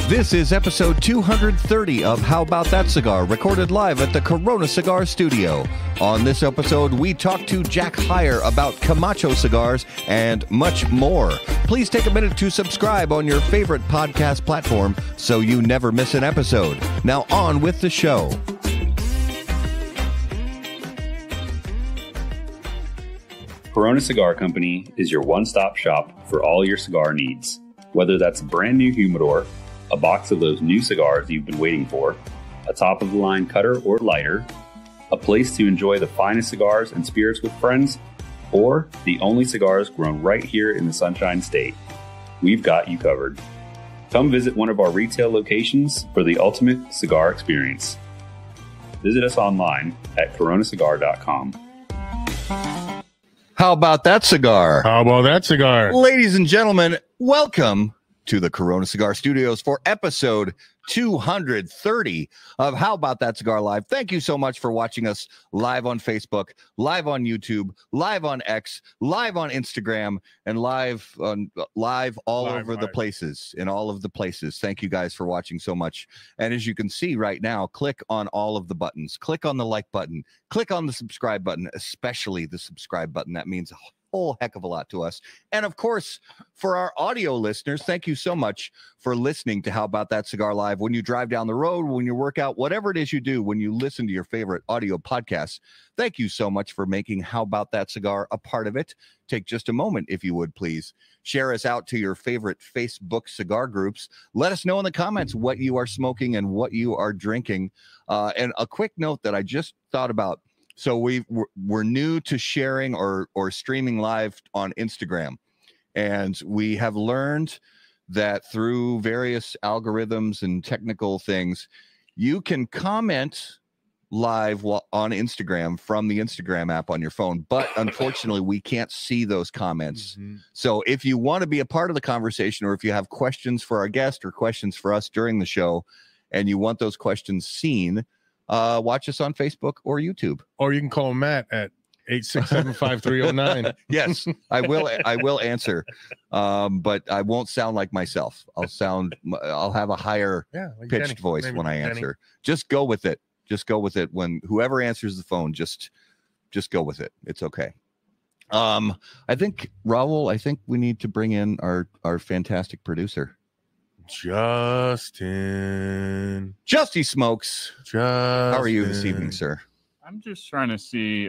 This is episode 230 of How About That Cigar, recorded live at the Corona Cigar studio. On this episode, we talk to Jack Heyer about Camacho Cigars and much more. Please take a minute to subscribe on your favorite podcast platform so you never miss an episode. Now on with the show. Corona Cigar Company is your one-stop shop for all your cigar needs. Whether that's a brand new humidor, a box of those new cigars you've been waiting for, a top-of-the-line cutter or lighter, a place to enjoy the finest cigars and spirits with friends, or the only cigars grown right here in the Sunshine State, we've got you covered. Come visit one of our retail locations for the ultimate cigar experience. Visit us online at coronacigar.com. How about that cigar? How about that cigar? Ladies and gentlemen, welcome to the Corona Cigar Studios for episode 230 of How About That Cigar Live. Thank you so much for watching us live on Facebook, live on YouTube, live on X, live on Instagram, and live all over the places, in all of the places. Thank you guys for watching so much. And as you can see right now, click on all of the buttons. Click on the like button. Click on the subscribe button, especially the subscribe button. That means a whole heck of a lot to us. And of course, for our audio listeners, thank you so much for listening to How About That Cigar Live. When you drive down the road, when you work out, whatever it is you do, when you listen to your favorite audio podcasts, thank you so much for making How About That Cigar a part of it. Take just a moment, if you would, please. Share us out to your favorite Facebook cigar groups. Let us know in the comments what you are smoking and what you are drinking. And a quick note that I just thought about. So we're new to sharing or streaming live on Instagram. And we have learned that through various algorithms and technical things, you can comment live on Instagram from the Instagram app on your phone. But unfortunately, we can't see those comments. Mm-hmm. So if you want to be a part of the conversation, or if you have questions for our guest or questions for us during the show, and you want those questions seen, watch us on Facebook or YouTube. Or you can call Matt at 867-5309. Yes, I will answer. But I won't sound like myself. I'll have a higher pitched voice when I answer. Just go with it. Just go with it. When whoever answers the phone, just go with it. It's okay. I think Raul, we need to bring in our fantastic producer. Justy Smokes. How are you this evening, sir? I'm just trying to see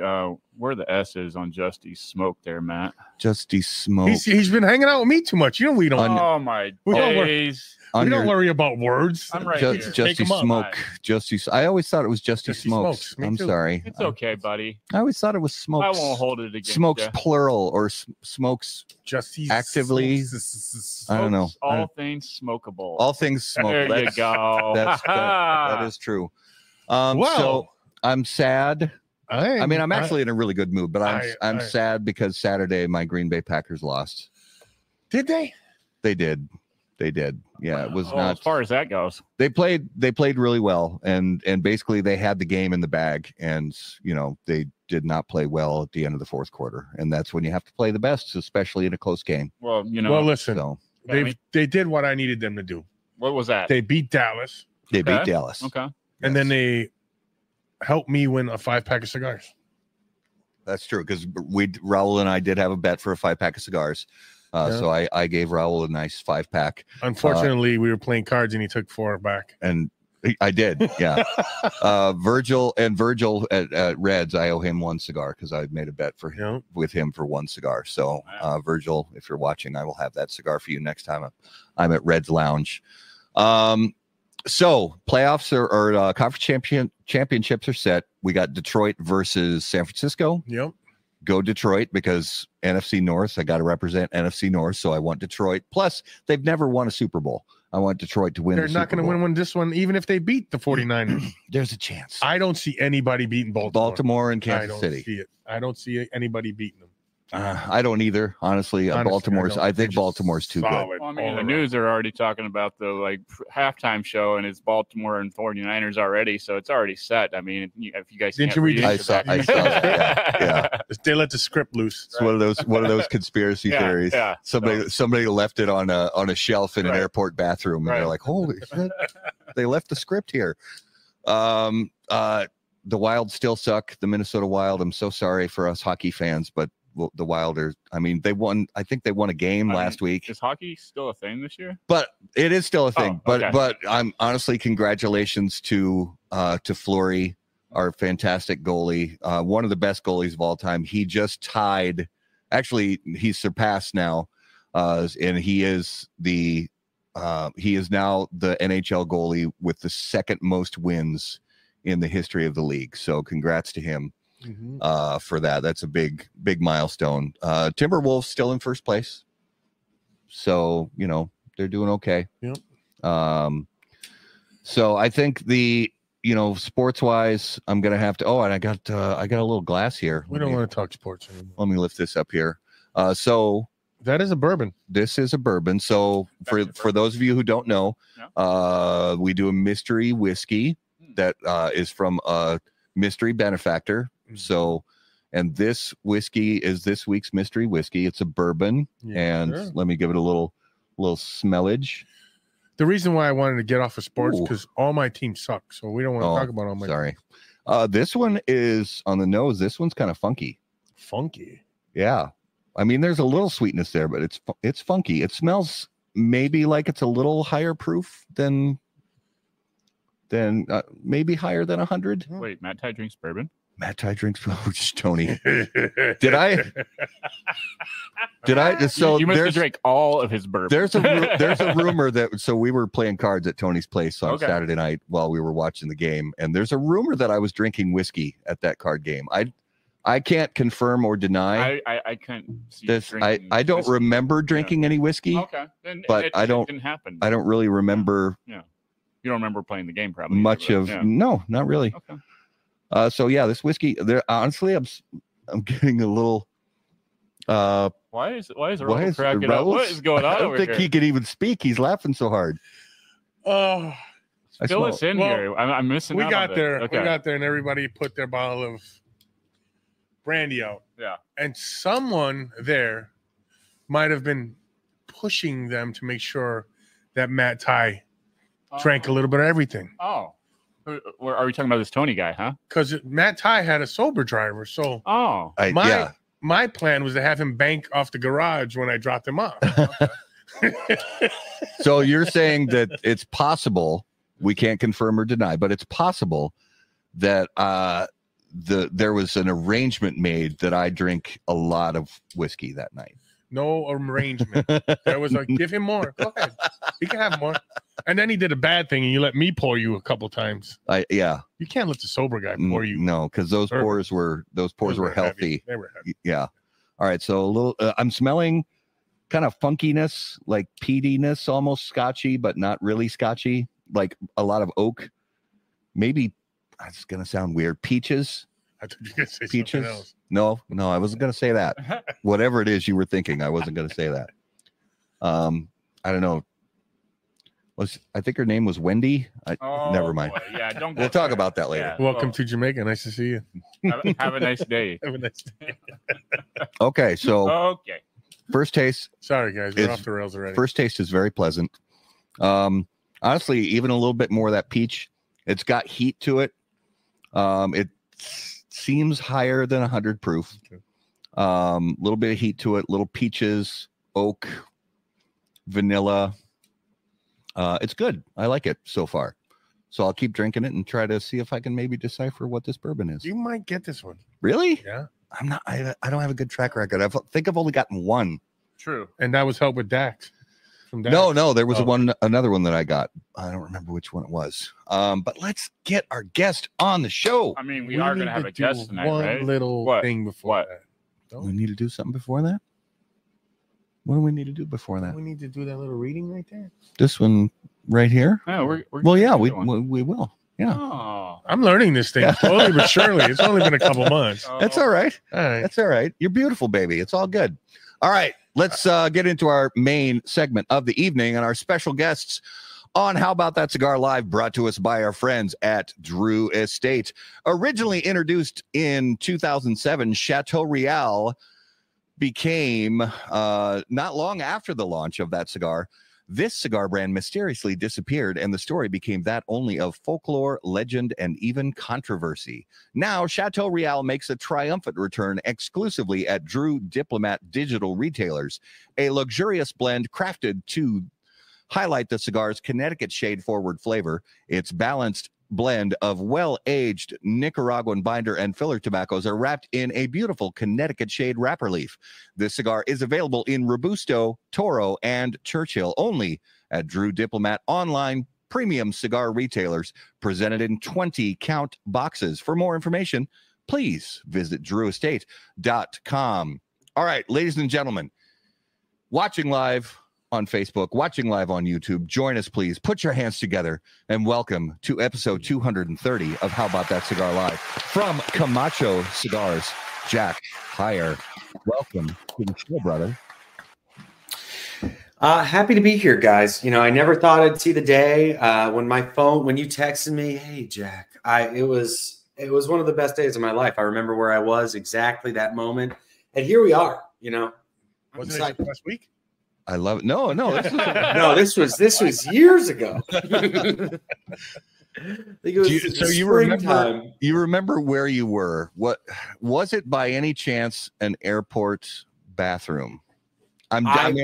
where the S is on Justy Smoke there, Matt. Justy Smoke. He's been hanging out with me too much. You know we don't. Oh my days. We don't worry about words. I'm right here. Justy Smoke. Justy. I always thought it was Justy Smokes. I'm sorry. It's okay, buddy. I always thought it was Smokes. I won't hold it against Smokes you. Plural or Smokes Justy actively. Smokes. I don't know. All things smokable. All things smoke. There you go. That is true. So I'm sad. I'm actually in a really good mood, but I'm sad because Saturday my Green Bay Packers lost. Did they? They did. Yeah, it was not as far as that goes. They played really well, and basically they had the game in the bag, and they did not play well at the end of the fourth quarter, and that's when you have to play the best, especially in a close game. Well, Well, listen, they did what I needed them to do. What was that? They beat Dallas. They beat Dallas. Okay. And then they helped me win a 5-pack of cigars. That's true, because Raul and I did have a bet for a 5-pack of cigars. So I gave Raul a nice 5-pack. Unfortunately, we were playing cards and he took 4 back. And I did, yeah. Virgil at Reds, I owe him 1 cigar because I made a bet for him with him for 1 cigar. So Virgil, if you're watching, I will have that cigar for you next time I'm at Reds Lounge. So playoffs or conference championships are set. We got Detroit versus San Francisco. Yep. Go Detroit, because NFC North, I got to represent NFC North, so I want Detroit. Plus, they've never won a Super Bowl. I want Detroit to win. They're not going to win this one, even if they beat the 49ers. There's a chance. I don't see anybody beating Baltimore. Baltimore and Kansas City. I don't see anybody beating them. I don't either, honestly. I think Baltimore's too good. Solid Well, I mean, all the around. news are already talking about the halftime show, and it's Baltimore and 49ers already, so it's already set. I mean, if you guys Didn't can't you read read the- into I saw that. Yeah. They let the script loose. It's one of those conspiracy theories. Yeah. Somebody left it on a shelf in an Right. airport bathroom, and Right. they're like, "Holy shit!" They left the script here. The Wild still suck. The Minnesota Wild. I'm so sorry for us hockey fans, but the Wild are. I mean, they won. I think they won a game last week. Is hockey still a thing this year? But it is still a thing. Oh, okay. But I'm honestly, congratulations to Fleury, our fantastic goalie, one of the best goalies of all time. He just tied. Actually, he's surpassed now, and he is now the NHL goalie with the second most wins in the history of the league. So congrats to him for that. That's a big milestone. Timberwolves still in first place, so they're doing okay. Yep. So I think sports wise, I'm gonna have to. And I got a little glass here. We don't want to talk sports anymore. Let me lift this up here. So That is a bourbon. this is a bourbon. So for those of you who don't know, we do a mystery whiskey that is from a mystery benefactor. So, and this whiskey is this week's mystery whiskey. It's a bourbon, and sure. let me give it a little smellage. The reason why I wanted to get off of sports Ooh. because all my teams suck, so we don't want to talk about all my. Sorry, this one is on the nose. This one's kind of funky. Funky. Yeah, I mean, there's a little sweetness there, but it's funky. It smells maybe like it's a little higher proof than maybe higher than 100. Wait, Matt Ty drinks bourbon? Matt Ty drinks Tony. Did I? So you must have drank all of his bourbon. There's a rumor that we were playing cards at Tony's place on Saturday night while we were watching the game, and there's a rumor that I was drinking whiskey at that card game. I can't confirm or deny. I can't see this. I don't whiskey. remember drinking any whiskey. Okay, then but it didn't happen. I don't really remember. Yeah, you don't remember playing the game probably. Much either, of yeah. no, not really. Okay. So yeah, this whiskey. There, honestly, I'm getting a little. Why is Raul cracking up? Raul's- What is going on I don't over think here? he could even speak. He's laughing so hard. Oh, Fill us in well, here. I'm missing. we out got on there. this. We got there, and everybody put their bottle of brandy out. Yeah. And someone there might have been pushing them to make sure that Matt Ty drank a little bit of everything. Oh, are we talking about this Tony guy? Huh? Because Matt Ty had a sober driver, so Oh, my plan was to have him bank off the garage when I dropped him off. So you're saying that it's possible, we can't confirm or deny, but it's possible that there was an arrangement made that I drink a lot of whiskey that night. No arrangement. There was like, give him more. Go ahead. He can have more. And then he did a bad thing, and you let me pour you a couple times. Yeah. You can't let the sober guy pour you. No, because those pours were healthy. They were heavy. Yeah. All right. So a little. I'm smelling kind of funkiness, like peatiness, almost scotchy, but not really scotchy. Like a lot of oak. Maybe it's gonna sound weird. Peaches. I thought you were gonna say Peaches. something else. No, I wasn't gonna say that. Whatever it is you were thinking, I wasn't gonna say that. I don't know. I think her name was Wendy. Never mind. Boy. Yeah, don't. Go We'll talk there. about that later. Yeah, Welcome to Jamaica. Nice to see you. Have a nice day. Have a nice day. Okay, so Okay. first taste. Sorry, guys. We're It's- off the rails already. First taste is very pleasant. Honestly, even a little bit more of that peach. It's got heat to it. It seems higher than 100 proof. Okay. Little bit of heat to it. Little peaches, oak, vanilla. It's good. I like it so far. So I'll keep drinking it and try to see if I can maybe decipher what this bourbon is. You might get this one. Really? Yeah. I'm not. I don't have a good track record. I think I've only gotten one. True. And that was help with Dax. From Dax. No, there was Oh. another one that I got. I don't remember which one it was. But let's get our guest on the show. I mean, we are going need to have to a guest do tonight, one right? little What? thing before What? that. Do we need to do something before that? What do we need to do before that? We need to do that little reading right there. This one right here. No, we're Well, yeah, gonna do one. we will. Yeah. Oh. I'm learning this thing slowly but surely. It's only been a couple months. That's all right. All right. That's all right. You're beautiful, baby. It's all good. All right. Let's get into our main segment of the evening and our special guests on How About That Cigar Live, brought to us by our friends at Drew Estate. Originally introduced in 2007, Chateau Real became, not long after the launch of that cigar, this cigar brand mysteriously disappeared, and the story became that only of folklore, legend, and even controversy. Now, Chateau Real makes a triumphant return exclusively at Drew Diplomat digital retailers, a luxurious blend crafted to highlight the cigar's Connecticut shade-forward flavor. Its balanced blend of well-aged Nicaraguan binder and filler tobaccos are wrapped in a beautiful Connecticut shade wrapper leaf. This cigar is available in Robusto, Toro, and Churchill only at Drew Diplomat online premium cigar retailers, presented in 20-count boxes. For more information, please visit drewestate.com. All right, ladies and gentlemen, watching live on Facebook, watching live on YouTube, join us, please. Put your hands together and welcome to episode 230 of How About That Cigar Live from Camacho Cigars. Jack Heyer, welcome to the show, brother. Happy to be here, guys. You know, I never thought I'd see the day when you texted me, hey, Jack, it was one of the best days of my life. I remember where I was exactly that moment. And here we are, you know. Wasn't it last week? I love it. No. This was years ago. I think it was so you remember where you were? What was it by any chance? An airport bathroom? Usually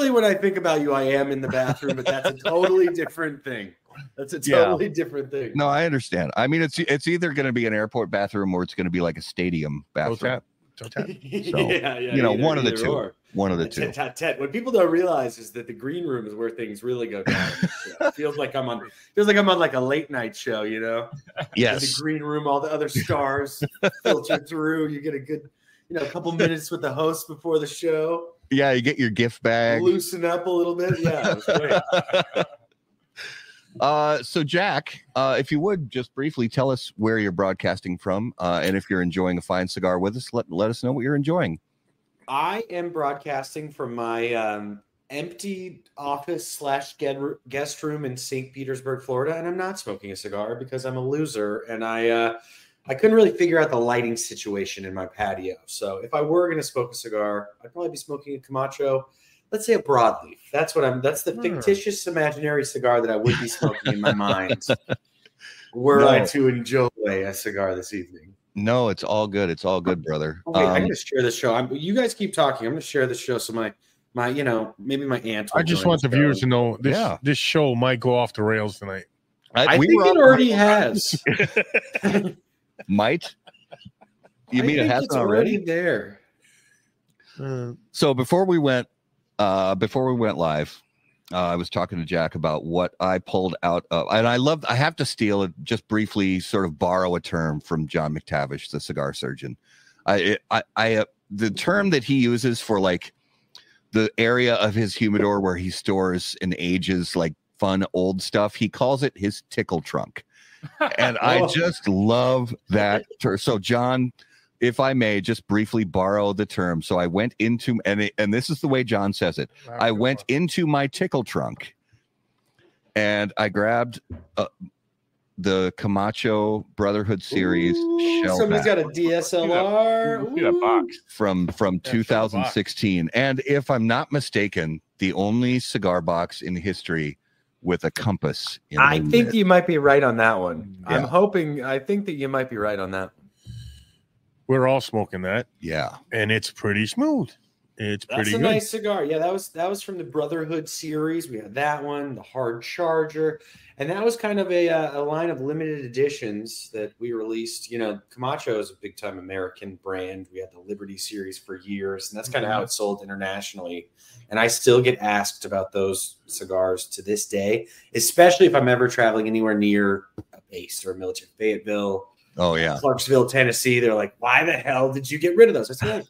when I think about you, I am in the bathroom, but that's a totally different thing. That's a totally different thing. No, I understand. I mean, it's either going to be an airport bathroom or it's going to be like a stadium bathroom. So, one of the two. One of the two. What people don't realize is that the green room is where things really go down. It feels like I'm on like a late night show, you know? Yes. In the green room, all the other stars filter through. You get a good, a couple minutes with the host before the show. Yeah, you get your gift bag. Loosen up a little bit. Yeah, it was great. So Jack, if you would just briefly tell us where you're broadcasting from, and if you're enjoying a fine cigar with us, let us know what you're enjoying. I am broadcasting from my empty office / guest room in St. Petersburg, Florida, and I'm not smoking a cigar because I'm a loser, and I couldn't really figure out the lighting situation in my patio. So if I were going to smoke a cigar, I'd probably be smoking a Camacho. Let's say a broadleaf. That's the fictitious imaginary cigar that I would be smoking in my mind were I to enjoy a cigar this evening. No, it's all good. It's all good, brother. Okay, I'm gonna share the show. You guys keep talking. I'm gonna share the show so my maybe my aunt. I just want the viewers to know this show might go off the rails tonight. I think it already has. Might? You mean it hasn't already? There. So before we went live, I was talking to Jack about what I pulled out of, and I have to steal it, just briefly sort of borrow a term from John McTavish, the cigar surgeon. The term that he uses for like the area of his humidor where he stores and ages like fun old stuff, he calls it his tickle trunk. And I just love that term. So John, if I may just briefly borrow the term. So I went into, and this is the way John says it. I went into my tickle trunk and I grabbed the Camacho Brotherhood Series shell. Somebody's got a DSLR. Look at that box. From 2016. And if I'm not mistaken, the only cigar box in history with a compass. I think you might be right on that one. Yeah. I think that you might be right on that one. We're all smoking that. Yeah. And it's pretty smooth. It's pretty good. That's a nice cigar. Yeah, that was from the Brotherhood series. We had that one, the Hard Charger. And that was kind of a line of limited editions that we released. You know, Camacho is a big-time American brand. We had the Liberty series for years, and that's kind of how it sold internationally. And I still get asked about those cigars to this day, especially if I'm ever traveling anywhere near a base or a military, Fayetteville. Oh, yeah. Clarksville, Tennessee. They're like, why the hell did you get rid of those? I said, hey,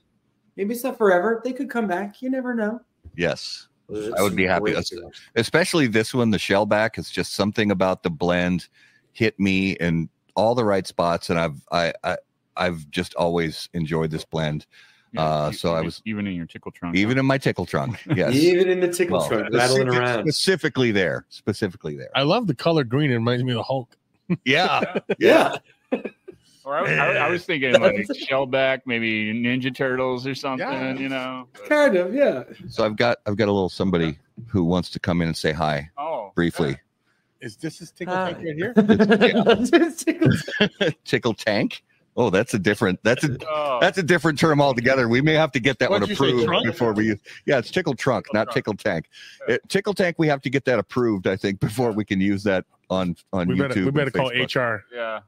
maybe it's not forever. They could come back. You never know. Yes. I would be happy, especially this one. The Shellback is just something about the blend hit me in all the right spots, and I've just always enjoyed this blend. Yeah, so I was even in your tickle trunk, even in my tickle trunk. Yes, even in the tickle trunk, rattling around. Specifically there. I love the color green. It reminds me of the Hulk. Yeah, yeah. Or I was thinking like Shellback, maybe Ninja Turtles or something. Yeah. You know, Kind of, yeah. So I've got a little somebody who wants to come in and say hi briefly. Is this his tickle tank right here? Tickle tank. Oh, that's a different term altogether. We may have to get that one approved before we use. Yeah, it's tickle trunk, not tickle tank. Tickle tank, we have to get that approved, I think, before we can use that on YouTube. We better call HR. Yeah.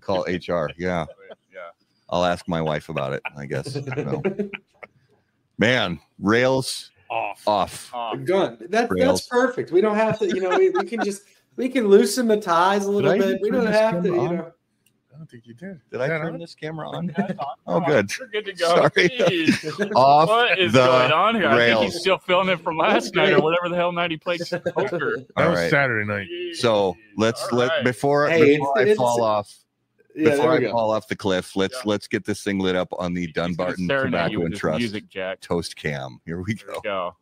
Call HR. Yeah. I'll ask my wife about it, I guess. Man, rails off. Gun. That's perfect. We don't have to, we can loosen the ties a little bit. We don't have to, I don't think you did. Did I turn this camera on? Oh, Come good. We're good to go. Sorry. Off what is going on here? Rails. I think he's still feeling it from last night or whatever the hell night he played poker. That was right. Saturday night. So before I fall off the cliff, let's get this thing lit up on the Dunbarton Tobacco and Trust music, Jack. toast cam. Here we go. Go.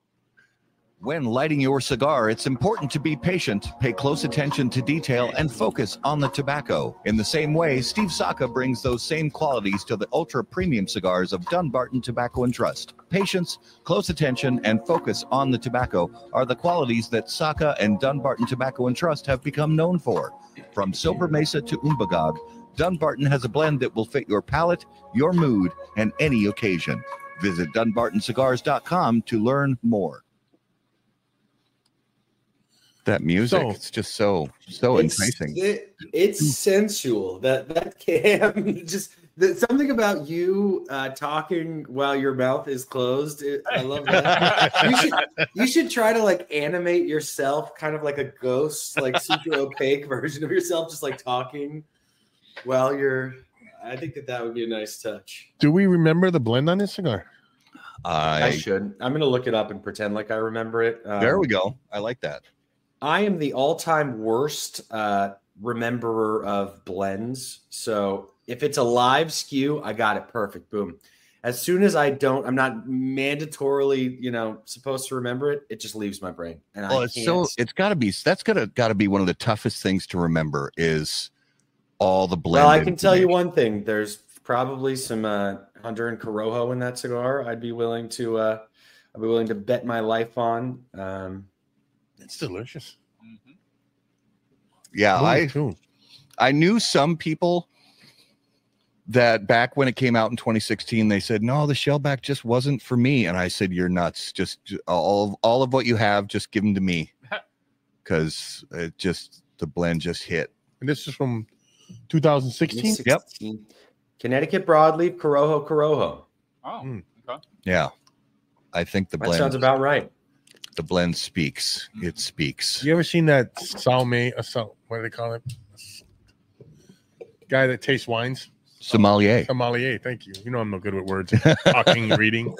When lighting your cigar, it's important to be patient, pay close attention to detail, and focus on the tobacco. In the same way, Steve Saka brings those same qualities to the ultra-premium cigars of Dunbarton Tobacco and Trust. Patience, close attention, and focus on the tobacco are the qualities that Saka and Dunbarton Tobacco and Trust have become known for. From Silver Mesa to Umbagog, Dunbarton has a blend that will fit your palate, your mood, and any occasion. Visit DunbartonCigars.com to learn more. That music, it's just so enticing. It's sensual. That cam, something about you talking while your mouth is closed. I love that. you should try to like animate yourself, kind of like a ghost, like super opaque version of yourself, just like talking while you're. I think that would be a nice touch. Do we remember the blend on this cigar? I should. I'm gonna look it up and pretend like I remember it. There we go. I like that. I am the all-time worst rememberer of blends. So if it's a live SKU, I got it perfect. Boom. As soon as I'm not mandatorily, supposed to remember it. It just leaves my brain. And that's gotta be one of the toughest things to remember is all the blend. Well, I can tell you one thing. There's probably some Hunter and Corojo in that cigar. I'd be willing to bet my life on. It's delicious. Mm-hmm. Yeah, I knew some people that back when it came out in 2016, they said, no, the Shellback just wasn't for me. And I said, you're nuts. Just all of what you have, just give them to me. Because the blend just hit. And this is from 2016? Yep. Connecticut Broadleaf, Corojo. Oh, okay. Yeah. I think the blend. That sounds about right. The blend speaks. It speaks. You ever seen that what do they call it? Guy that tastes wines? Sommelier. Sommelier. Thank you. You know I'm no good with words. Talking, reading.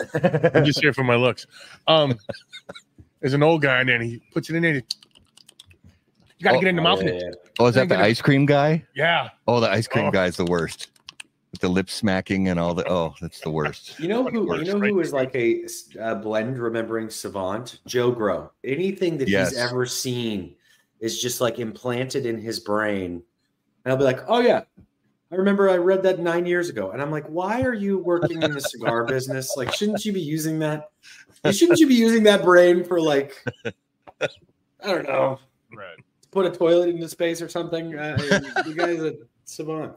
I'm just here for my looks. There's an old guy and then he puts it in there. You got to get in the mouth. Yeah. Oh, is that the ice cream guy? Yeah. Oh, the ice cream guy is the worst. With the lip smacking and all the that's the worst. You know who is like a blend remembering savant? Joe Grow. Anything that he's ever seen is just like implanted in his brain. And I'll be like, oh yeah, I remember I read that 9 years ago. And I'm like, why are you working in the cigar business? Like, shouldn't you be using that? Shouldn't you be using that brain for like, I don't know, right? Put a toilet into space or something? You guys are savant.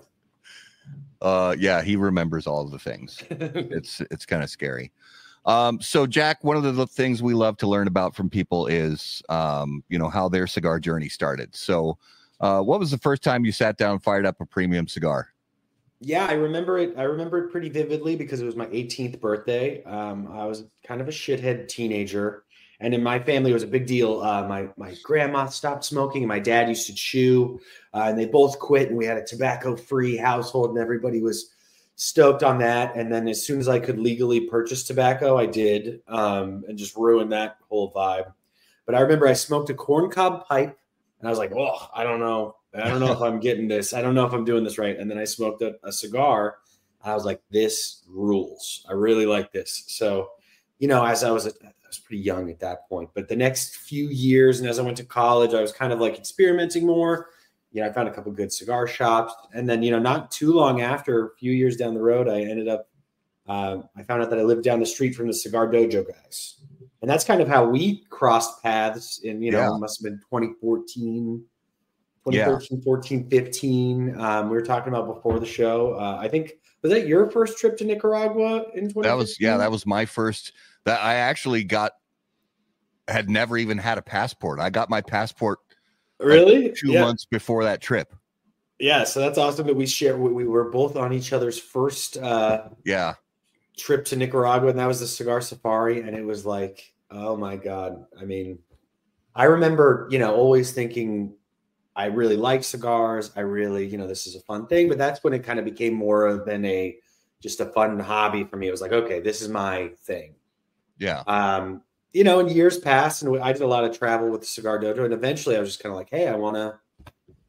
Yeah, he remembers all of the things. It's kind of scary. So Jack, one of the things we love to learn about from people is how their cigar journey started. So what was the first time you sat down and fired up a premium cigar? Yeah, I remember it. I remember it pretty vividly because it was my 18th birthday. I was kind of a shithead teenager. And in my family, it was a big deal. My grandma stopped smoking and my dad used to chew. And they both quit. And we had a tobacco-free household. And everybody was, stoked on that. And then as soon as I could legally purchase tobacco, I did, and just ruined that whole vibe. But I remember I smoked a corncob pipe and I was like, oh, I don't know if I'm getting this. I don't know if I'm doing this right. And then I smoked a cigar. I was like, this rules. I really like this. So, you know, as I was pretty young at that point, but the next few years and as I went to college, I was kind of like experimenting more. You know, I found a couple good cigar shops. And then, you know, not too long after, a few years down the road, I ended up, I found out that I lived down the street from the Cigar Dojo guys. And that's kind of how we crossed paths in, you know, it must have been 2013, 14, 15. We were talking about before the show. I think, was that your first trip to Nicaragua in 2015? That was my first. That I actually had never even had a passport. I got my passport really like 2 months before that trip. Yeah, so that's awesome that we share. We were both on each other's first trip to Nicaragua, and that was the cigar safari. And it was like, oh my God. I mean, I remember, you know, always thinking I really like cigars. I really, you know, this is a fun thing, but that's when it kind of became more than just a fun hobby for me. It was like, okay, this is my thing. Yeah. You know, and years passed and I did a lot of travel with the Cigar Dojo. And eventually I was just kind of like, hey, I want to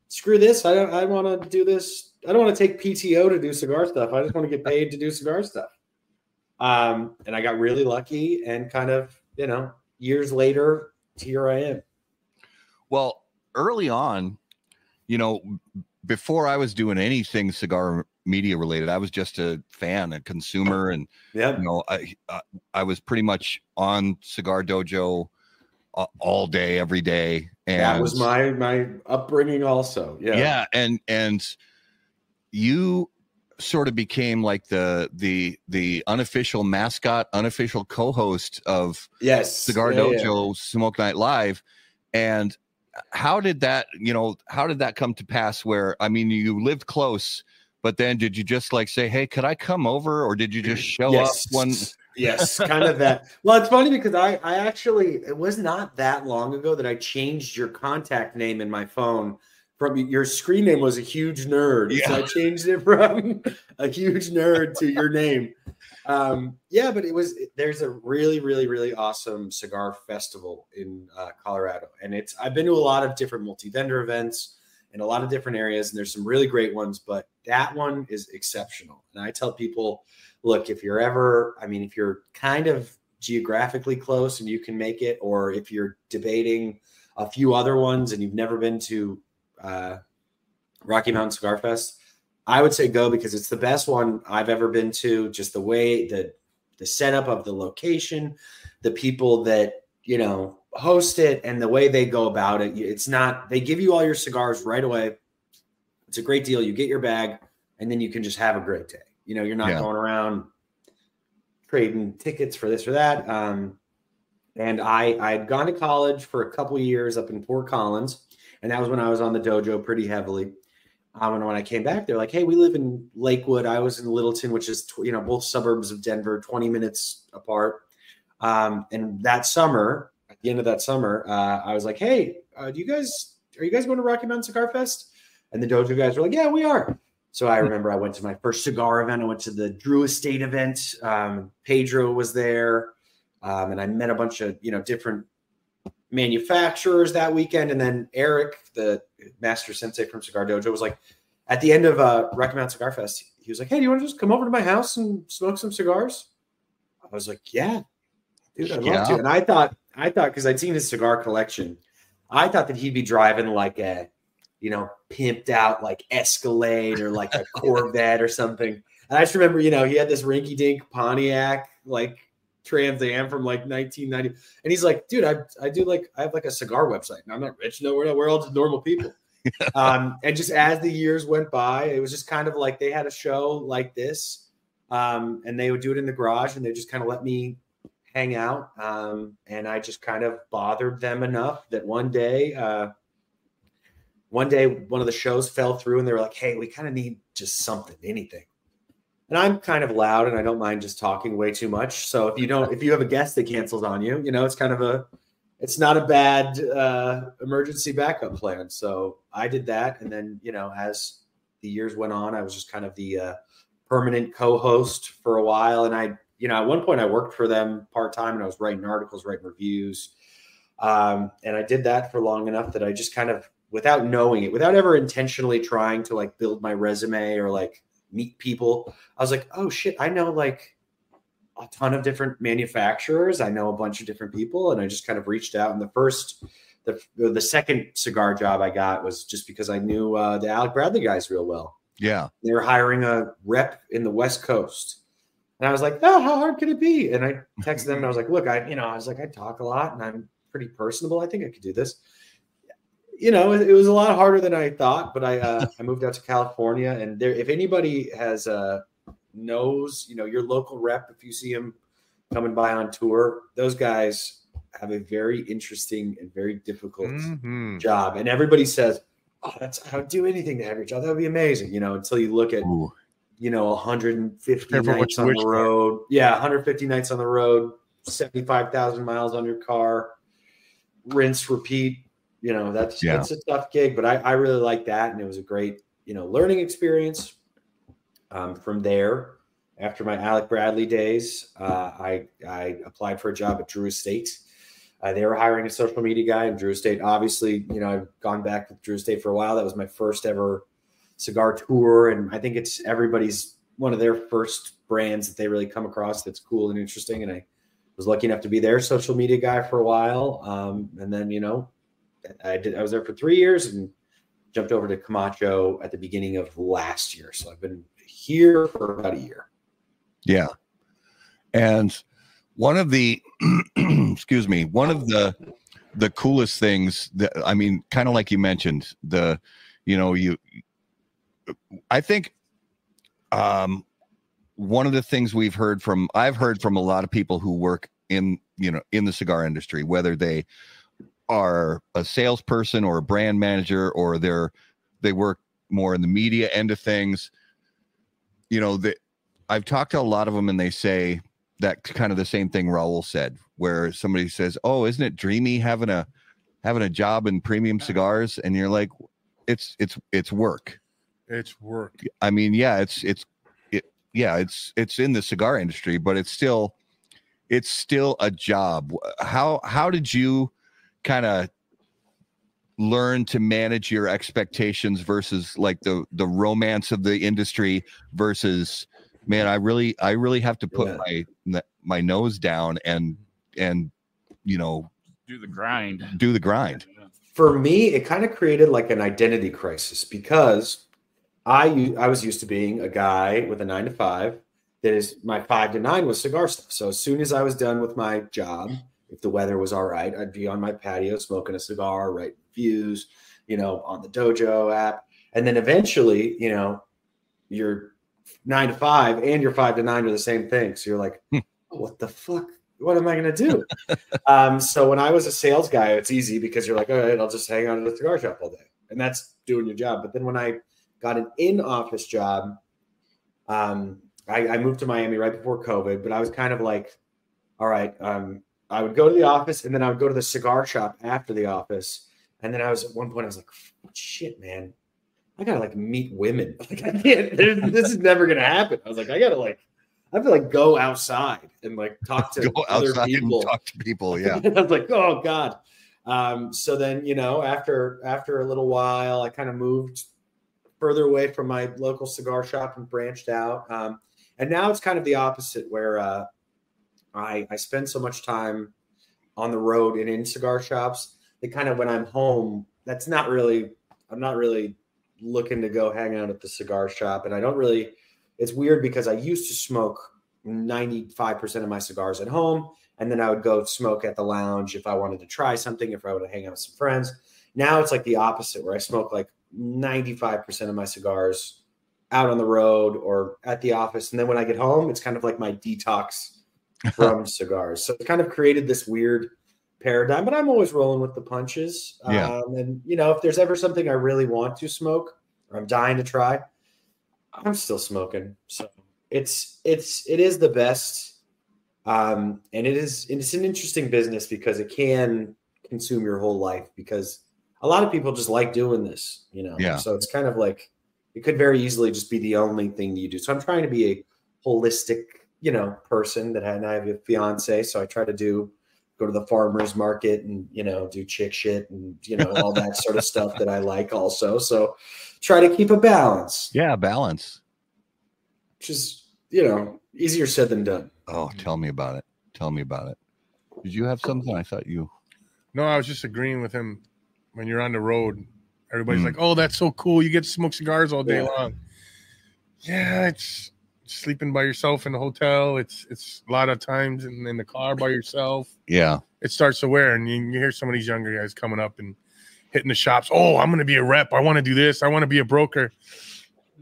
screw this. I want to do this. I don't want to take PTO to do cigar stuff. I just want to get paid to do cigar stuff. And I got really lucky and kind of, you know, years later, here I am. Well, early on, you know, before I was doing anything cigar media related, I was just a fan, a consumer, and you know, I was pretty much on Cigar Dojo all day, every day, and that was my upbringing, also. Yeah, and you sort of became like the unofficial mascot, unofficial co-host of Cigar Dojo Smoke Night Live, and how did that come to pass? Where, I mean, you lived close, but then did you just like say, hey, could I come over? Or did you just show up one? Yes, kind of that. Well, it's funny because I actually, it was not that long ago that I changed your contact name in my phone. From your screen name was a huge nerd. Yeah. So I changed it from a huge nerd to your name. But there's a really, really, really awesome cigar festival in Colorado. And I've been to a lot of different multi-vendor events in a lot of different areas, and there's some really great ones, but that one is exceptional. And I tell people, look, if you're kind of geographically close and you can make it, or if you're debating a few other ones and you've never been to Rocky Mountain Cigar Fest, I would say go, because it's the best one I've ever been to. Just the way the setup of the location, the people that, you know, host it, and the way they go about it. It's not, they give you all your cigars right away. It's a great deal. You get your bag and then you can just have a great day. You know, you're not going around trading tickets for this or that. And I'd gone to college for a couple of years up in Fort Collins, and that was when I was on the dojo pretty heavily. And when I came back, they're like, hey, we live in Lakewood. I was in Littleton, which is, you know, both suburbs of Denver, 20 minutes apart. And that summer, at the end of that summer, I was like, hey, are you guys going to Rocky Mountain Cigar Fest? And the dojo guys were like, yeah, we are. So I remember I went to my first cigar event. I went to the Drew Estate event. Pedro was there. And I met a bunch of, you know, different manufacturers that weekend. And then Eric, the master sensei from Cigar Dojo, was like, at the end of Rocky Mountain Cigar Fest, he was like, hey, do you want to just come over to my house and smoke some cigars? I was like, yeah, dude, I'd love to. And I thought, because I'd seen his cigar collection, I thought that he'd be driving like a, you know, pimped out like Escalade or like a Corvette or something. And I just remember, you know, he had this rinky dink Pontiac, like Trans Am from like 1990. And he's like, dude, I have like a cigar website, and I'm not rich. No, we're all just normal people. And just as the years went by, it was just kind of like they had a show like this, and they would do it in the garage, and they just kind of let me hang out. And I just kind of bothered them enough that one day, one of the shows fell through, and they were like, hey, we kind of need just something, anything. And I'm kind of loud, and I don't mind just talking way too much. So if you have a guest that cancels on you, you know, it's not a bad emergency backup plan. So I did that. And then, you know, as the years went on, I was just kind of the permanent co-host for a while. And at one point I worked for them part-time and I was writing articles, writing reviews. And I did that for long enough that I just kind of, without knowing it, without ever intentionally trying to like build my resume or like meet people, I was like, oh shit, I know like a ton of different manufacturers. I know a bunch of different people. And I just kind of reached out. And the second cigar job I got was just because I knew the Alec Bradley guys real well. Yeah. They were hiring a rep in the West Coast. And I was like, oh, how hard could it be? And I texted them and I was like, look, I talk a lot and I'm pretty personable. I think I could do this. It was a lot harder than I thought, but I moved out to California, and if anybody knows, your local rep, if you see him coming by on tour, those guys have a very interesting and very difficult job. And everybody says, oh, I would do anything to have your job. That would be amazing, until you look at, 150 nights on the road. Yeah, 150 nights on the road, 75,000 miles on your car, rinse, repeat. That's a tough gig, but I really like that. And it was a great, learning experience. From there, after my Alec Bradley days, I applied for a job at Drew Estate. They were hiring a social media guy, and Drew Estate, obviously, I've gone back with Drew Estate for a while. That was my first ever cigar tour. And I think it's everybody's one of their first brands that they really come across that's cool and interesting. And I was lucky enough to be their social media guy for a while. And then, I was there for 3 years and jumped over to Camacho at the beginning of last year. So I've been here for about a year. Yeah. And one of the, one of the coolest things that, kind of like you mentioned, I think one of the things I've heard from a lot of people who work in the cigar industry, whether they are a salesperson or a brand manager, or they work more in the media end of things, I've talked to a lot of them, and they say that kind of the same thing Raul said, where somebody says, oh, isn't it dreamy having a job in premium cigars? And you're like, it's work. It's work. It's in the cigar industry, but it's still a job. How did you kind of learn to manage your expectations versus like the romance of the industry versus, man, I really have to put my nose down and do the grind. For me, it kind of created like an identity crisis, because I was used to being a guy with a 9 to 5. That is, my 5 to 9 was cigar stuff. So as soon as I was done with my job, if the weather was all right, I'd be on my patio smoking a cigar, writing reviews, on the Dojo app. And then eventually, your 9 to 5 and your 5 to 9 are the same thing. So you're like, oh, what the fuck? What am I going to do? So when I was a sales guy, it's easy because you're like, all right, I'll just hang out at the cigar shop all day. And that's doing your job. But then when I got an in-office job, I moved to Miami right before COVID, but I was kind of like, all right, I would go to the office, and then I would go to the cigar shop after the office. And then at one point I was like, shit, man, I gotta like meet women. Like I can't, this is never gonna happen. I was like, I have to like go outside and like talk to other people. Talk to people, yeah. I was like, oh God. So then, after a little while, I kind of moved further away from my local cigar shop and branched out. And now it's kind of the opposite, where I spend so much time on the road and in cigar shops that kind of when I'm home, I'm not really looking to go hang out at the cigar shop. And it's weird because I used to smoke 95% of my cigars at home. And then I would go smoke at the lounge if I wanted to try something, if I wanted to hang out with some friends. Now it's like the opposite, where I smoke like 95% of my cigars out on the road or at the office. And then when I get home, it's kind of like my detox from cigars. So it kind of created this weird paradigm, but I'm always rolling with the punches. Yeah. And if there's ever something I really want to smoke or I'm dying to try, I'm still smoking. So it is the best. And it's an interesting business because it can consume your whole life, because a lot of people just like doing this, Yeah. So it's kind of like it could very easily just be the only thing you do. So I'm trying to be a holistic, person that I have a fiance. So I try to go to the farmer's market and, do chick shit and, all that sort of stuff that I like also. So try to keep a balance. Yeah, balance. Which is, easier said than done. Oh, tell me about it. Tell me about it. Did you have something? I thought you. No, I was just agreeing with him. When you're on the road, everybody's like, "Oh, that's so cool! You get to smoke cigars all day long." Yeah, it's sleeping by yourself in the hotel. It's a lot of times in the car by yourself. Yeah, it starts to wear, and you hear some of these younger guys coming up and hitting the shops. Oh, I'm going to be a rep. I want to do this. I want to be a broker.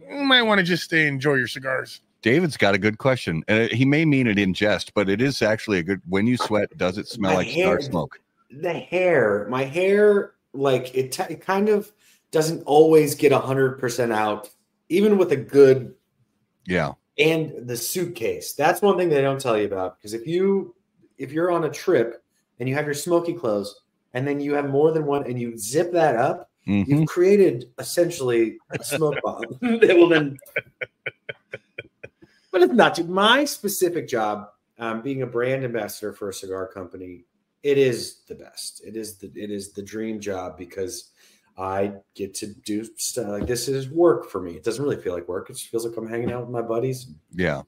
You might want to just stay and enjoy your cigars. David's got a good question, and he may mean it in jest, but it is actually a good. When you sweat, does it smell like cigar smoke? My hair. Like it kind of doesn't always get 100% out, even with a good, and the suitcase. That's one thing they don't tell you about, because if you're on a trip and you have your smoky clothes and then you have more than one and you zip that up, you've created essentially a smoke bomb. It will then, but it's not too. My specific job, being a brand ambassador for a cigar company, it is the best. It is the dream job, because I get to do stuff like this. Is work for me. It doesn't really feel like work. It just feels like I'm hanging out with my buddies,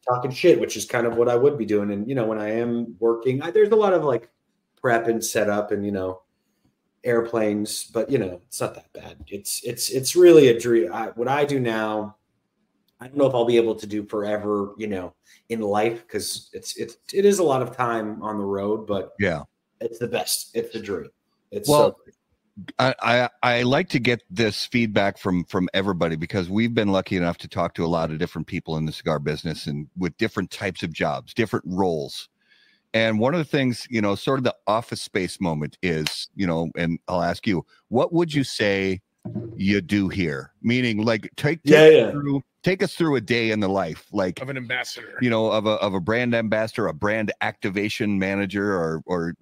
talking shit, which is kind of what I would be doing. And when I am working, there's a lot of like prep and setup and airplanes, but it's not that bad. It's really a dream. What I do now, I don't know if I'll be able to do forever, in life, because it is a lot of time on the road, but it's the best. It's the dream. It's so great. I like to get this feedback from everybody, because we've been lucky enough to talk to a lot of different people in the cigar business and with different types of jobs, different roles. And one of the things, sort of the office space moment is, and I'll ask you, what would you say you do here? Meaning, like, take us through a day in the life, like, of an ambassador, of a brand ambassador, a brand activation manager, or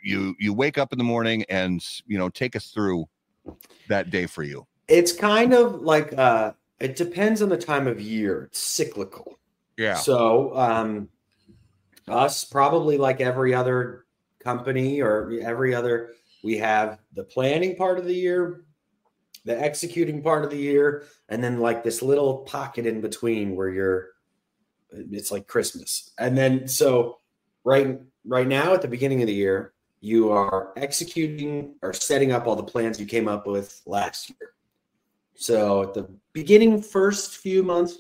you wake up in the morning and take us through that day for you. It's kind of like it depends on the time of year. It's cyclical. Yeah. So us, probably like every other company or every other, we have the planning part of the year, the executing part of the year, and then like this little pocket in between where it's like Christmas. And then so right now at the beginning of the year, you are executing or setting up all the plans you came up with last year. So at the beginning, first few months,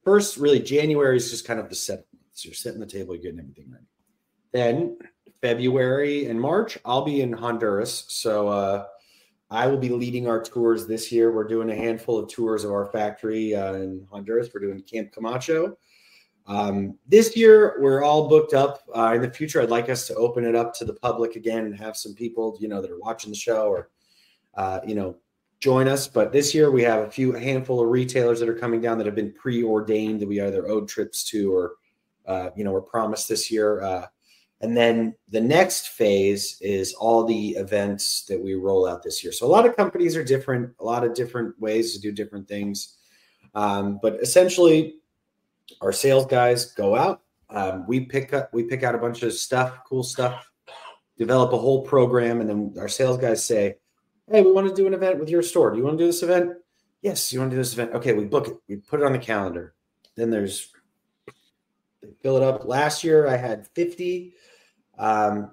really January is just kind of the setup. So you're setting the table, you're getting everything ready. Then February and March, I'll be in Honduras. So I will be leading our tours this year. We're doing a handful of tours of our factory in Honduras. We're doing Camp Camacho. This year, we're all booked up. In the future, I'd like us to open it up to the public again and have some people, that are watching the show or, join us. But this year, we have a handful of retailers that are coming down that have been preordained that we either owed trips to or, were promised this year. And then the next phase is all the events that we roll out this year. So a lot of companies are different, a lot of different ways to do different things. But essentially, our sales guys go out. We pick out a bunch of stuff, cool stuff, develop a whole program, and then our sales guys say, "Hey, we want to do an event with your store. Do you want to do this event?" "Yes, you want to do this event." "Okay, we book it. We put it on the calendar." Then they fill it up. Last year I had 50.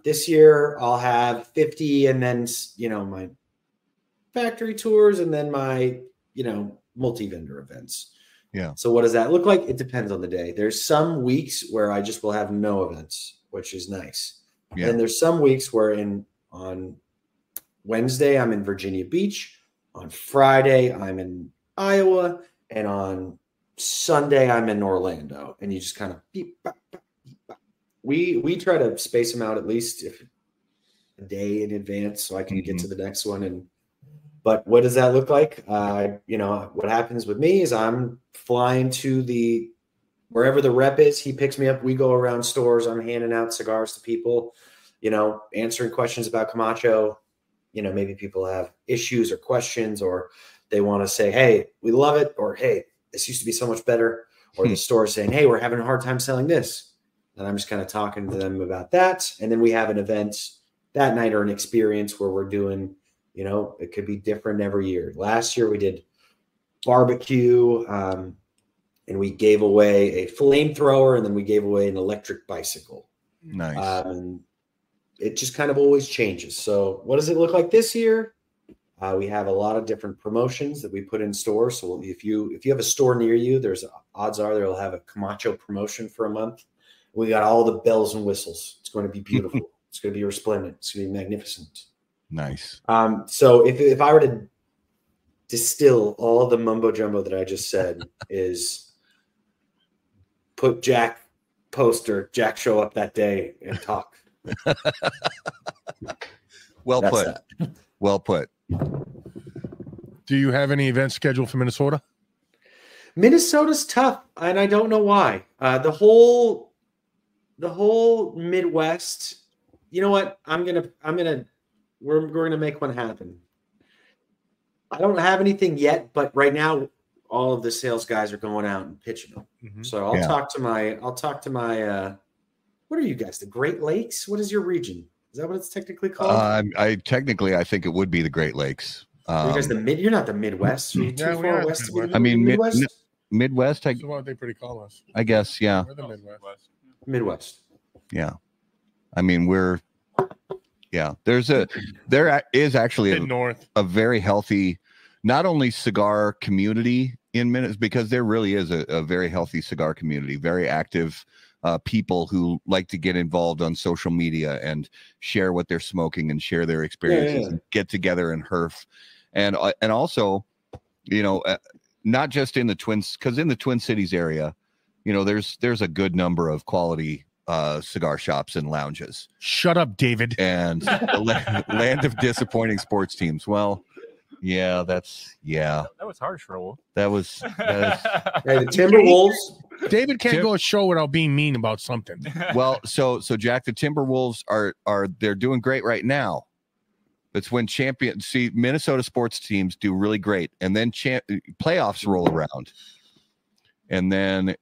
This year I'll have 50, and then my factory tours, and then my multi-vendor events. Yeah. So what does that look like? It depends on the day. There's some weeks where I just will have no events, which is nice. Yeah. And there's some weeks where on Wednesday I'm in Virginia Beach, on Friday I'm in Iowa, and on Sunday I'm in Orlando. And you just kind of beep, bop, bop, beep, bop. We try to space them out at least a day in advance so I can get to the next one. But what does that look like? What happens with me is I'm flying to wherever the rep is. He picks me up. We go around stores. I'm handing out cigars to people, answering questions about Camacho, maybe people have issues or questions, or they want to say, hey, we love it, or hey, this used to be so much better, or the store saying, hey, we're having a hard time selling this. And I'm just kind of talking to them about that. And then we have an event that night or an experience where we're doing, it could be different every year. Last year we did barbecue, and we gave away a flamethrower, and then we gave away an electric bicycle. Nice. And it just kind of always changes. So what does it look like this year? We have a lot of different promotions that we put in stores. So if you have a store near you, there's odds are they'll have a Camacho promotion for a month. We got all the bells and whistles. It's going to be beautiful. It's going to be resplendent. It's going to be magnificent. Nice. So if I were to distill all the mumbo jumbo that I just said is put Jack show up that day and talk. Well That's put. that. Well put. Do you have any events scheduled for Minnesota? Minnesota's tough, and I don't know why. The whole Midwest. You know what? We're gonna make one happen. I don't have anything yet, but right now, all of the sales guys are going out and pitching them. Mm-hmm. So I'll talk to my. What are you guys? The Great Lakes? What is your region? Is that what it's technically called? I think it would be the Great Lakes. Are you guys you're not the Midwest. Are you too far west to be the Midwest. Midwest? That's what they pretty call us. I guess, yeah. We're the Midwest. Midwest. Yeah. I mean, there is actually north a very healthy, not only cigar community in Minnesota, because there really is a very healthy cigar community, very active people who like to get involved on social media and share what they're smoking and share their experiences and get together and herf. And also, not just in the Twins, because in the Twin Cities area, there's a good number of quality cigar shops and lounges. Shut up, David. And the land of disappointing sports teams. Well, yeah, that was harsh, Raul. Hey, the Timberwolves. David can't go a show without being mean about something. Well, so Jack, the Timberwolves they're doing great right now. It's when Minnesota sports teams do really great, and then playoffs roll around, and then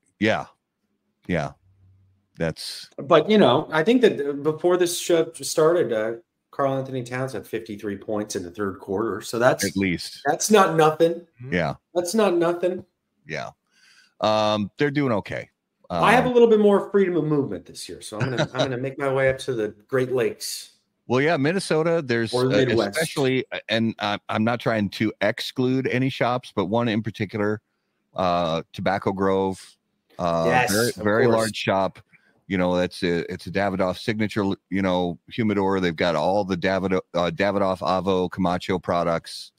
that's. But I think that before this show started, Karl Anthony Towns had 53 points in the third quarter, so that's at least not nothing. Yeah, that's not nothing. Yeah, they're doing okay. I have a little bit more freedom of movement this year, so I'm gonna make my way up to the Great Lakes. Well, yeah, Minnesota, there's Midwest. especially, and I'm not trying to exclude any shops, but one in particular, Tobacco Grove, very large shop. It's a Davidoff signature, humidor. They've got all the Davidoff Avo Camacho products.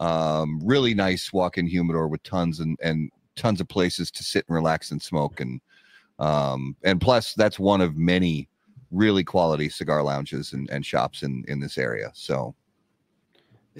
Really nice walk-in humidor with tons of places to sit and relax and smoke, and plus that's one of many really quality cigar lounges and shops in this area. So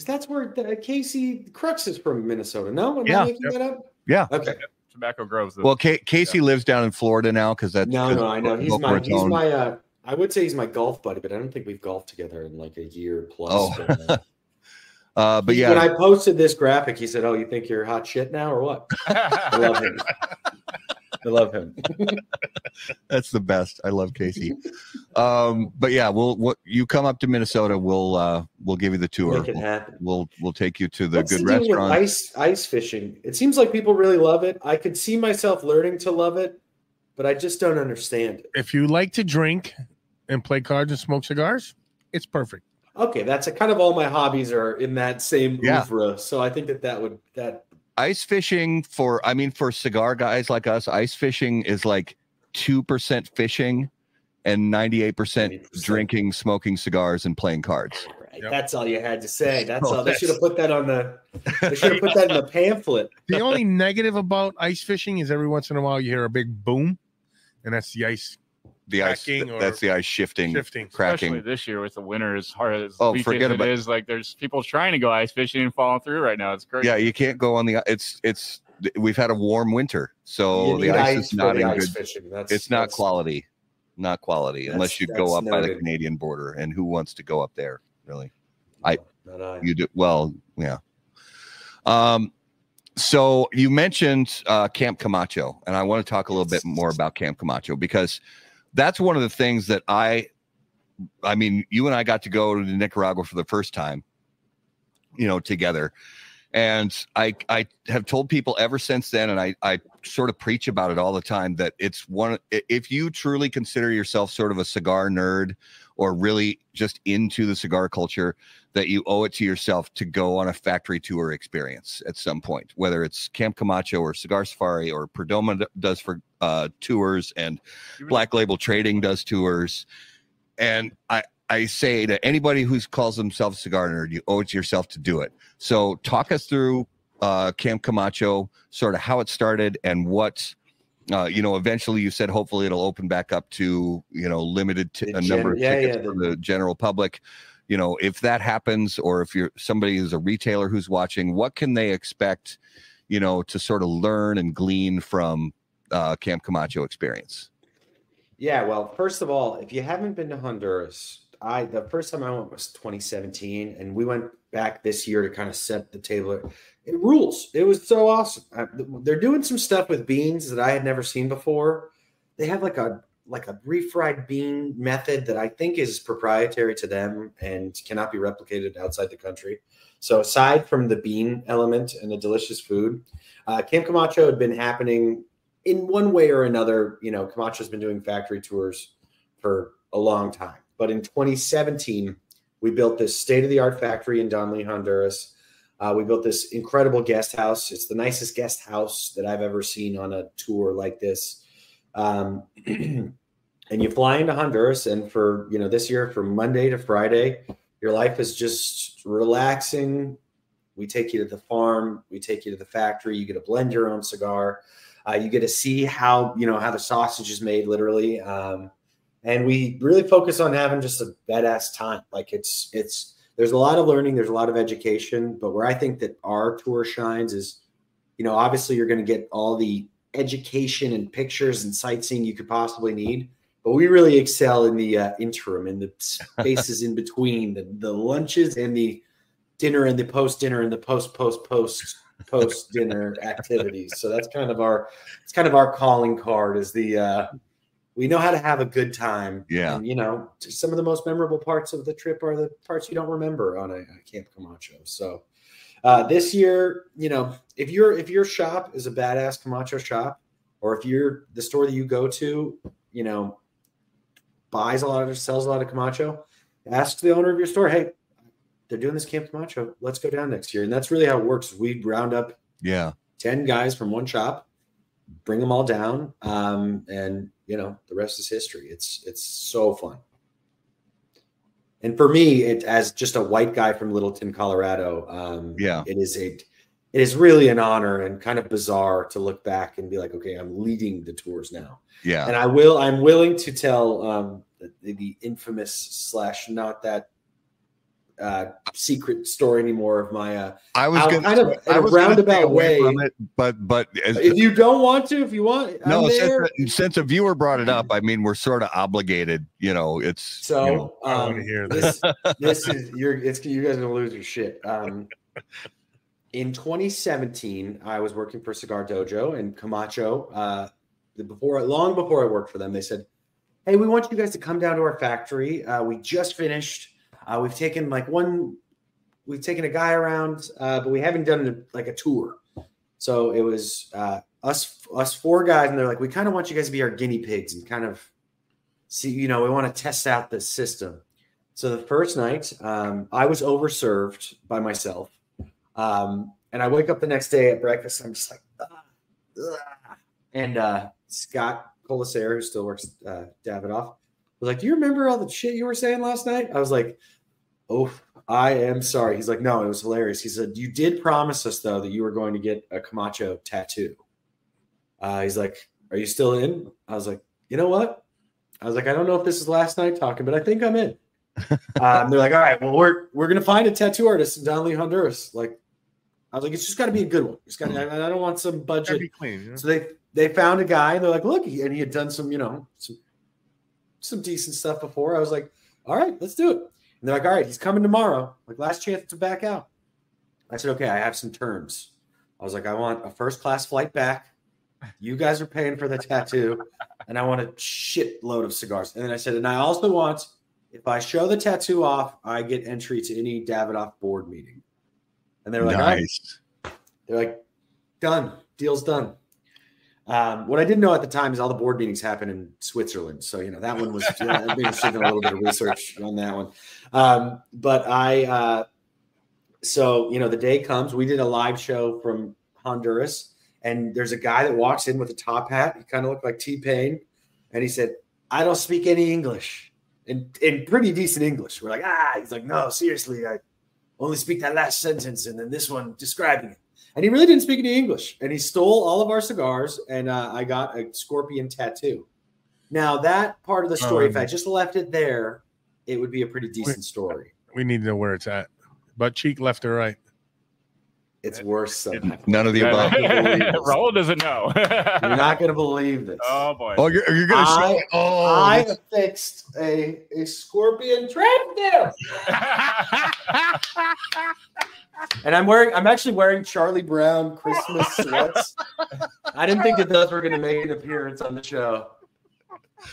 that's where Casey Crux is from, Minnesota? No, am I making that up? Yeah. Okay. Tobacco Grove's. Well, Casey lives down in Florida now because that's no. I know he's my. I would say he's my golf buddy, but I don't think we've golfed together in like a year plus. Oh. But yeah, when I posted this graphic, he said, "Oh, you think you're hot shit now, or what?" I love him. I love him. That's the best. I love Casey. But yeah, you come up to Minnesota, we'll give you the tour. Make it happen. We'll take you to the What's good the deal restaurant. With ice fishing. It seems like people really love it. I could see myself learning to love it, but I just don't understand it. If you like to drink and play cards and smoke cigars, it's perfect. Okay, that's kind of all my hobbies are in that same oeuvre. So I think that ice fishing for cigar guys like us, ice fishing is like 2% fishing and 98% drinking, smoking cigars, and playing cards. Right. Yep. That's all you had to say. That's all. They should have put that they should have put that in the pamphlet. The only negative about ice fishing is every once in a while you hear a big boom, and that's the ice. That's the ice shifting, cracking. Especially this year with the winter as hard as forget about it is. Like there's people trying to go ice fishing and falling through right now. It's crazy. Yeah, you can't go on the. It's we've had a warm winter, so the ice is not in good. Fishing. It's not quality, unless you go up by the Canadian border. And who wants to go up there, really? You do well, yeah. So you mentioned Camp Camacho, and I want to talk a little bit more about Camp Camacho, because that's one of the things that I mean, you and I got to go to Nicaragua for the first time, together. And I have told people ever since then, and I sort of preach about it all the time, that if you truly consider yourself sort of a cigar nerd or really just into the cigar culture, that you owe it to yourself to go on a factory tour experience at some point, whether it's Camp Camacho or Cigar Safari or Perdomo does for tours, and Black Label Trading does tours. And I say to anybody who calls themselves a cigar nerd, you owe it to yourself to do it. So talk us through Camp Camacho, sort of how it started, and what, eventually you said hopefully it'll open back up to, limited to a number of tickets for the general public. If that happens, or if you're somebody who's a retailer who's watching, what can they expect, to sort of learn and glean from Camp Camacho experience? Yeah, well, first of all, if you haven't been to Honduras, the first time I went was 2017, and we went back this year to kind of set the table. It rules. It was so awesome. They're doing some stuff with beans that I had never seen before. They have like a refried bean method that I think is proprietary to them and cannot be replicated outside the country. So aside from the bean element and the delicious food, Camp Camacho had been happening in one way or another. Camacho's been doing factory tours for a long time. But in 2017, we built this state-of-the-art factory in Donley, Honduras. We built this incredible guest house. It's the nicest guest house that I've ever seen on a tour like this. And you fly into Honduras, and for, this year, from Monday to Friday, your life is just relaxing. We take you to the farm. We take you to the factory. You get to blend your own cigar. You get to see how the sausage is made, literally. And we really focus on having just a badass time. Like there's a lot of learning, there's a lot of education, but where I think that our tour shines is, obviously you're going to get all the education and pictures and sightseeing you could possibly need, but we really excel in the interim, in the spaces in between, the lunches and the dinner and the post-dinner and the post-dinner activities. So that's kind of our calling card, is we know how to have a good time. Yeah. And, some of the most memorable parts of the trip are the parts you don't remember on a Camp Camacho. So this year, if your shop is a badass Camacho shop, or if the store that you go to, sells a lot of Camacho, ask the owner of your store, hey, they're doing this Camp Camacho, let's go down next year. And that's really how it works. We round up 10 guys from one shop, bring them all down, and the rest is history. It's so fun. And for me, as just a white guy from Littleton, Colorado, it is really an honor and kind of bizarre to look back and be like, okay, I'm leading the tours now. Yeah. And I'm willing to tell the infamous / not that secret story anymore of my I was kind of in a roundabout way from it, but if you don't want to, if you want, since a viewer brought it up, I mean, we're sort of obligated, it's so I want to hear this is you guys are gonna lose your shit. In 2017, I was working for Cigar Dojo, and Camacho, long before I worked for them, they said, hey, we want you guys to come down to our factory. We just finished. We've taken a guy around, but we haven't done a tour. So it was us 4 guys, and they're like, we kind of want you guys to be our guinea pigs and kind of see, we want to test out the system. So the first night, I was overserved by myself. And I wake up the next day at breakfast, I'm just like, and Scott Colasaire, who still works Davidoff, was like, do you remember all the shit you were saying last night? I was like, oh, I am sorry. He's like, no, it was hilarious. He said, you did promise us, though, that you were going to get a Camacho tattoo. He's like, are you still in? I was like, you know what? I was like, I don't know if this is last night talking, but I think I'm in. They're like, all right, well, we're going to find a tattoo artist in Donley, Honduras. Like, I was like, it's just got to be a good one. I don't want some budget. Be clean, So they found a guy, and they're like, look, and he had done some, some decent stuff before. I was like, all right, let's do it. And they're like, all right, he's coming tomorrow. Like, last chance to back out. I said, okay, I have some terms. I was like, I want a first-class flight back. You guys are paying for the tattoo, and I want a shitload of cigars. And then I said, and I also want, if I show the tattoo off, I get entry to any Davidoff board meeting. And they were like, nice. all right. They're like, done. Deal's done. What I didn't know at the time is all the board meetings happen in Switzerland. So, that one was, I think I should have done a little bit of research on that one. So, the day comes, we did a live show from Honduras, and there's a guy that walks in with a top hat. He kind of looked like T-Pain. And he said, I don't speak any English, in pretty decent English. We're like, he's like, no, seriously, I only speak that last sentence. And then this one describing it. And he really didn't speak any English. And he stole all of our cigars, and I got a scorpion tattoo. Now, that part of the story, if I just left it there, it would be a pretty decent story. We need to know where it's at. Butt cheek, left or right? It's worse. Sometimes. None of the above. Raul doesn't know. You're not going to believe this. Oh, boy. Oh, you're going to show it? Oh, I fixed a scorpion trap there. And I'm actually wearing Charlie Brown Christmas sweats. I didn't think that those were going to make an appearance on the show.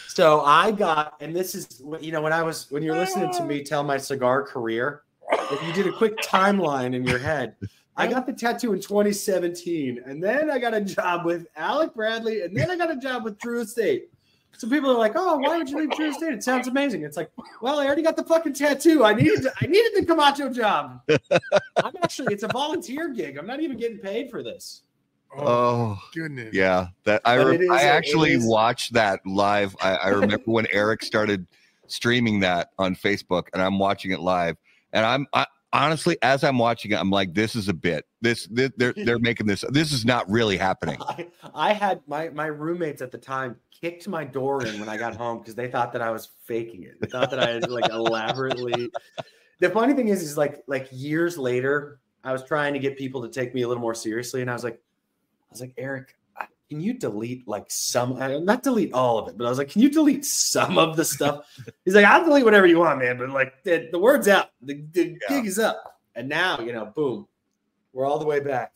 So I got, and this is, when you're listening to me tell my cigar career, if you did a quick timeline in your head, I got the tattoo in 2017, and then I got a job with Alec Bradley, and then I got a job with Drew Estate. So people are like, "Oh, why would you leave Drew Estate? It sounds amazing." It's like, well, I already got the fucking tattoo. I needed the Camacho job. It's a volunteer gig. I'm not even getting paid for this. Oh goodness! Yeah, I actually watched that live. I remember when Eric started streaming that on Facebook, and I'm watching it live, and I honestly, as I'm watching it, I'm like, this is a bit. They're making this. This is not really happening. I had my roommates at the time kicked my door in when I got home because they thought that I was faking it. They thought that I had elaborately. The funny thing is like years later, I was trying to get people to take me a little more seriously, and I was like, Eric, can you delete not delete all of it, but I was like, can you delete some of the stuff? He's like, I'll delete whatever you want, man. But the word's out. The gig is up. And now, boom, we're all the way back.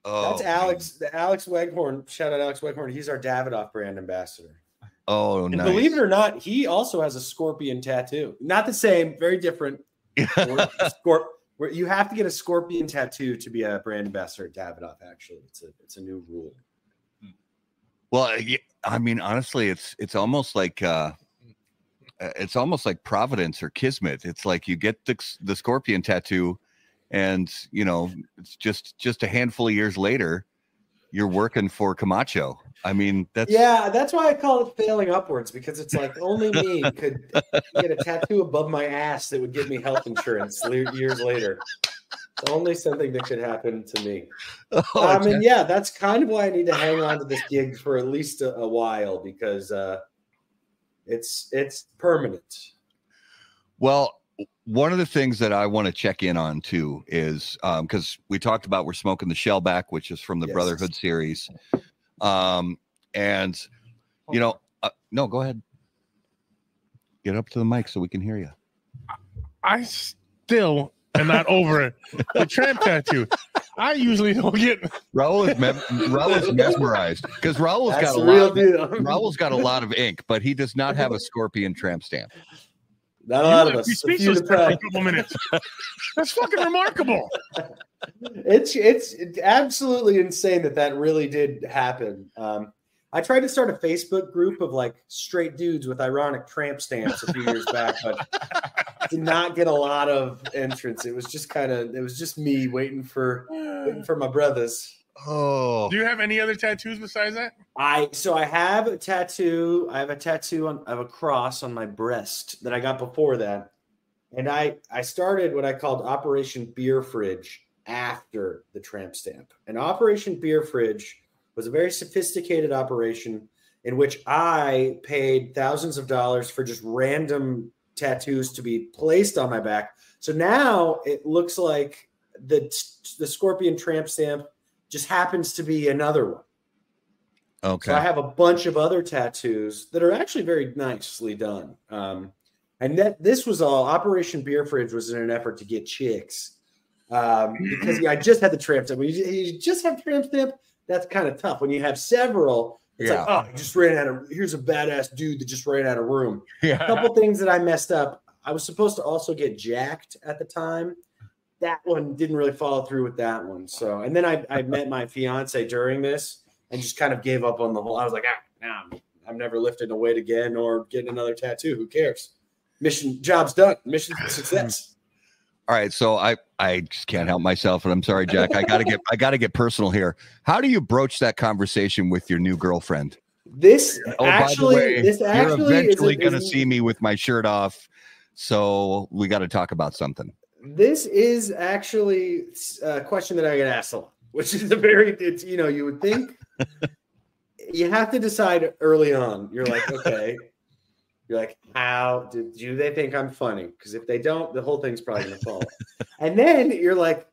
Oh, that's Alex Weghorn. Shout out Alex Weghorn. He's our Davidoff brand ambassador. Oh, and nice. Believe it or not, he also has a scorpion tattoo. Not the same, very different. Where you have to get a scorpion tattoo to be a brand ambassador at Davidoff. Actually, it's a new rule. Well, I mean, honestly, it's almost like Providence or Kismet. It's like you get the scorpion tattoo, and it's just a handful of years later, you're working for Camacho. I mean, that's why I call it failing upwards, because it's like only me could get a tattoo above my ass that would give me health insurance years later. It's only something that could happen to me. That's kind of why I need to hang on to this gig for at least a while, because it's permanent. Well, one of the things that I want to check in on too is because we talked about We're Smoking the Shellback, which is from the Brotherhood series. No, go ahead. Get up to the mic so we can hear you. I still am not over the tramp tattoo. I usually don't get. Raul is mesmerized because Raul's got a lot of ink, but he does not have a scorpion tramp stamp. Not a lot of us. You speechless for a couple minutes. That's fucking remarkable. It's absolutely insane that really did happen. I tried to start a Facebook group of straight dudes with ironic tramp stamps a few years back, but did not get a lot of entrance. It was just me waiting for my brothers. Oh, do you have any other tattoos besides that? I have a tattoo. I have a tattoo of a cross on my breast that I got before that, and I started what I called Operation Beer Fridge after the tramp stamp. And Operation Beer Fridge was a very sophisticated operation in which I paid thousands of dollars for just random tattoos to be placed on my back. So now it looks like the scorpion tramp stamp just happens to be another one. Okay. So I have a bunch of other tattoos that are actually very nicely done. And this was all Operation Beer Fridge was in an effort to get chicks. Because I just had the tramp stamp. When you just have tramp stamp, that's kind of tough. When you have several, it's like, oh, just ran out of. Here's a badass dude that just ran out of room. Yeah. A couple things that I messed up. I was supposed to also get jacked at the time. That one didn't really follow through with that one. So, and then I met my fiance during this and just kind of gave up on the whole. I was like, I'm never lifting a weight again or getting another tattoo. Who cares? Job's done. Mission success. All right, so I just can't help myself, and I'm sorry, Jack. I gotta get personal here. How do you broach that conversation with your new girlfriend? This by actually, the way, you're eventually going to is see me with my shirt off, so we got to talk about something. This is actually a question that I get asked a lot, which is it's you would think you have to decide early on. You're like, okay. You're like, how do they think I'm funny? Because if they don't, the whole thing's probably gonna fall. And then you're like,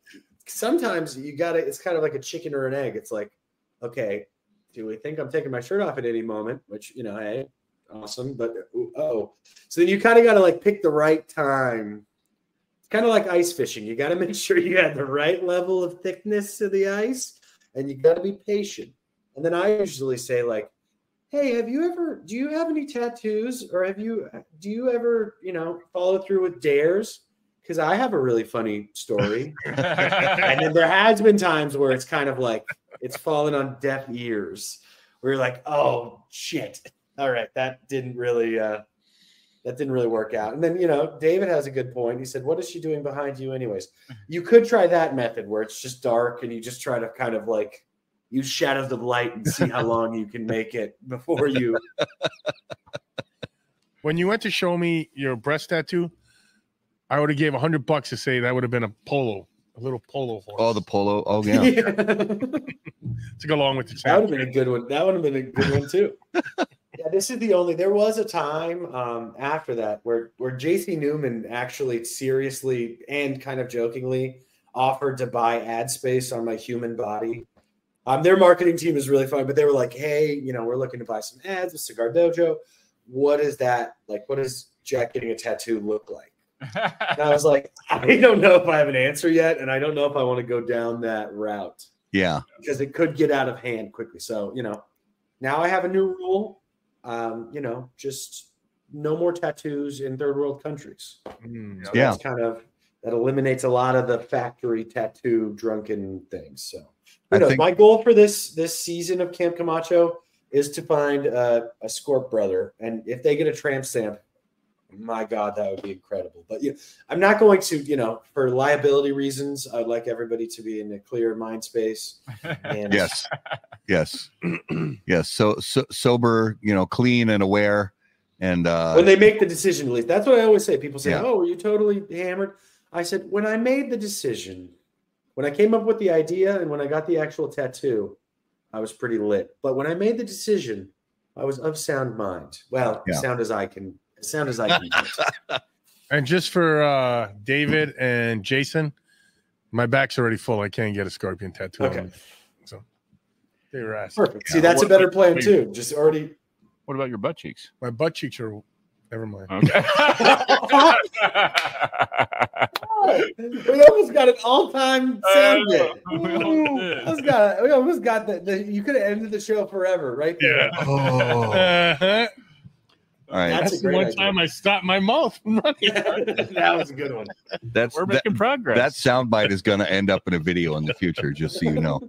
sometimes it's kind of like a chicken or an egg. It's like, okay, do we think I'm taking my shirt off at any moment? Which, hey, awesome. But so then you kind of gotta like pick the right time. It's kind of like ice fishing. You gotta make sure you have the right level of thickness to the ice, and you gotta be patient. And then I usually say, like, hey, do you have any tattoos, or do you ever, follow through with dares? Because I have a really funny story. And then there has been times where it's kind of like it's fallen on deaf ears, where you're like, oh shit. All right, that didn't really work out. And then, David has a good point. He said, what is she doing behind you anyways? You could try that method where it's just dark and you just try to kind of like use shadows of light and see how long you can make it before you. When you went to show me your breast tattoo, I would have gave $100 to say that would have been a little polo horse. Oh, the polo. Oh, yeah. To go along with the That would have been a good one. That would have been a good one too. Yeah, this is there was a time after that where JC Newman actually seriously and kind of jokingly offered to buy ad space on my human body. Their marketing team is really fun, but they were like, hey, we're looking to buy some ads with Cigar Dojo. What is that? Like, what does Jack getting a tattoo look like? And I was like, I don't know if I have an answer yet, and I don't know if I want to go down that route. Yeah. Because it could get out of hand quickly. So, now I have a new rule. Just no more tattoos in third world countries. So yeah. That eliminates a lot of the factory tattoo drunken things. So think my goal for this season of Camp Camacho is to find a Scorp brother. And if they get a tramp stamp, my God, that would be incredible. But I'm not going to, for liability reasons, I'd like everybody to be in a clear mind space. And yes. So sober, clean and aware. And when they make the decision, at least that's what I always say. People say, Yeah. "Oh, were you totally hammered?" I said, when I made the decision, when I came up with the idea, and when I got the actual tattoo, I was pretty lit. But when I made the decision, I was of sound mind. Well, sound as I can. And just for David and Jason, my back's already full. I can't get a scorpion tattoo. Okay. On me. So they were asked. Perfect. See, that's a better plan too. Just already. What about your butt cheeks? My butt cheeks are. Never mind. Okay. We almost got an all-time sound bit. We almost got the you could have ended the show forever right there. Yeah. Oh. All right. That's the one time I stopped my mouth from running. That was a good one. We're making progress. That soundbite is going to end up in a video in the future, just so you know.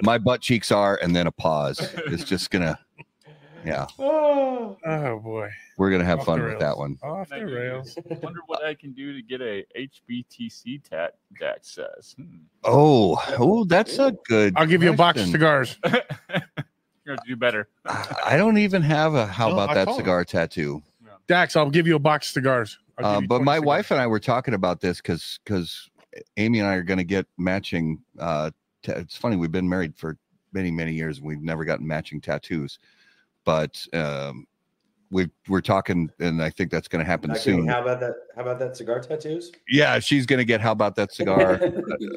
My butt cheeks are, and then a pause. It's just going to, yeah. Oh boy. We're going to have Off fun the with rails. that one. Off the rails. I wonder what I can do to get a HBTC tat, Dak says. Oh, that's a good I'll give you a box of question. cigars. You're going to do better. I don't even have a how No, about I that told cigar tattoo. Dax, I'll give you a box of cigars. I'll give you But 20 my cigars. wife and I were talking about this because Amy and I are going to get matching. It's funny, we've been married for many, many years and we've never gotten matching tattoos. But we're talking, and I think that's going to happen soon. How about that? How about that cigar tattoos? Yeah, she's going to get how about that cigar,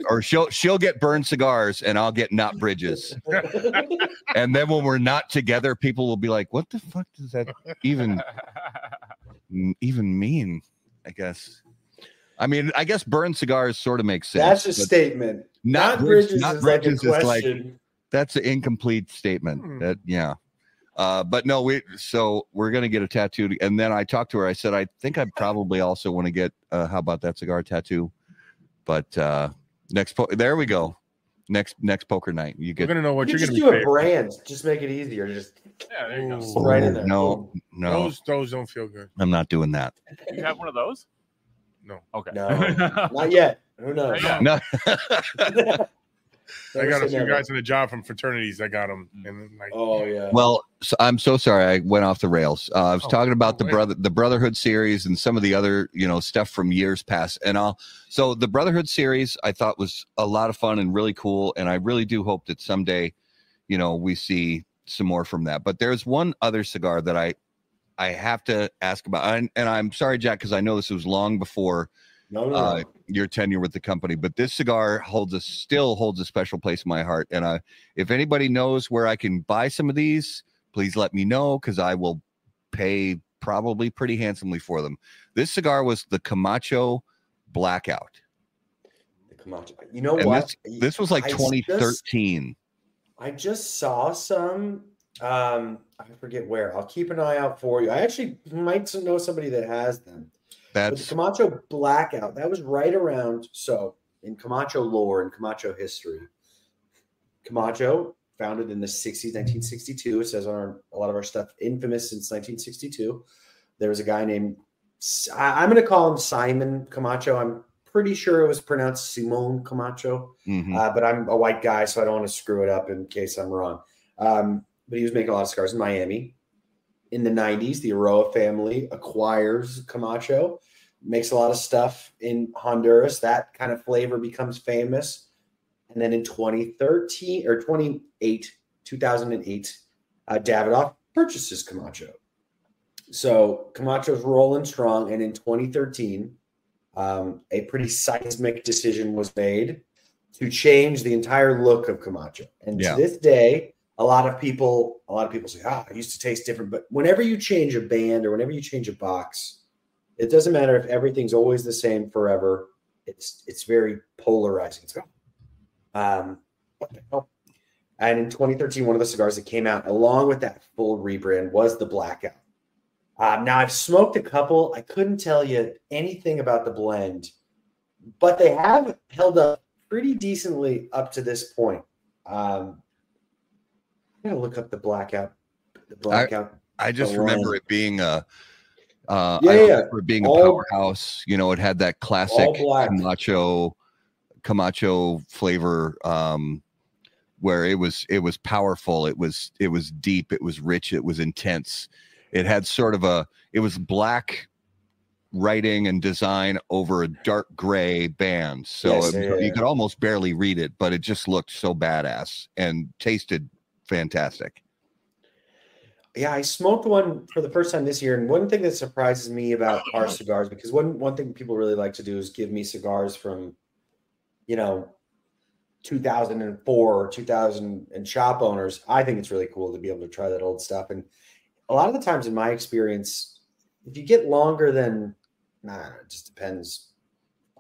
or she'll get burned cigars, and I'll get not bridges. And then when we're not together, people will be like, "What the fuck does that even?" even mean? I guess. I mean, I guess burn cigars sort of makes sense. That's a statement. Not bridges is like a question. That's an incomplete statement. That but no, we're gonna get a tattoo, and then I talked to her. I said I think I probably also want to get how about that cigar tattoo, but there we go. Next poker night, we're gonna know what you're gonna do. A brand, just make it easier. Just there you go. Right in there. No, those don't feel good. I'm not doing that. You have one of those? No. Okay. No, not yet. Who knows? No. I got a few guys in the job from fraternities. I got them. And oh yeah. Well, I'm so sorry I went off the rails. I was talking about the Brotherhood series and some of the other stuff from years past. And so the Brotherhood series I thought was a lot of fun and really cool. And I really do hope that someday, we see some more from that. But there's one other cigar that I have to ask about. And I'm sorry, Jack, because I know this was long before your tenure with the company, but this cigar still holds a special place in my heart. And if anybody knows where I can buy some of these, please let me know, because I will pay probably pretty handsomely for them. This cigar was the Camacho Blackout. The Camacho. You know what? This was like 2013. I just saw some. I forget where. I'll keep an eye out for you. I actually might know somebody that has them. But the Camacho Blackout, that was right around, so in Camacho lore and Camacho history, Camacho, founded in the 60s, 1962, it says on a lot of our stuff, infamous since 1962. There was a guy named, I'm going to call him Simon Camacho. I'm pretty sure it was pronounced Simon Camacho, but I'm a white guy, so I don't want to screw it up in case I'm wrong. But he was making a lot of cigars in Miami. In the 90s, the Aroa family acquires Camacho, makes a lot of stuff in Honduras. That kind of flavor becomes famous. And then in 2008, Davidoff purchases Camacho. So Camacho's rolling strong. And in 2013, a pretty seismic decision was made to change the entire look of Camacho. And to this day, a lot of people say, it used to taste different. But whenever you change a band or whenever you change a box, it doesn't matter if everything's always the same forever. It's very polarizing. What the hell? And in 2013, one of the cigars that came out along with that full rebrand was the Blackout. Now, I've smoked a couple. I couldn't tell you anything about the blend, but they have held up pretty decently up to this point. I'm gonna look up the Blackout. I just remember it being a powerhouse. It had that classic Camacho flavor, where it was powerful. It was deep. It was rich. It was intense. It had it was black writing and design over a dark gray band. So you could almost barely read it, but it just looked so badass and tasted fantastic. Yeah, I smoked one for the first time this year, and one thing that surprises me about our cigars, because one thing people really like to do is give me cigars from 2004 or 2000 and shop owners. I think it's really cool to be able to try that old stuff. And a lot of the times in my experience, if you get longer than it just depends,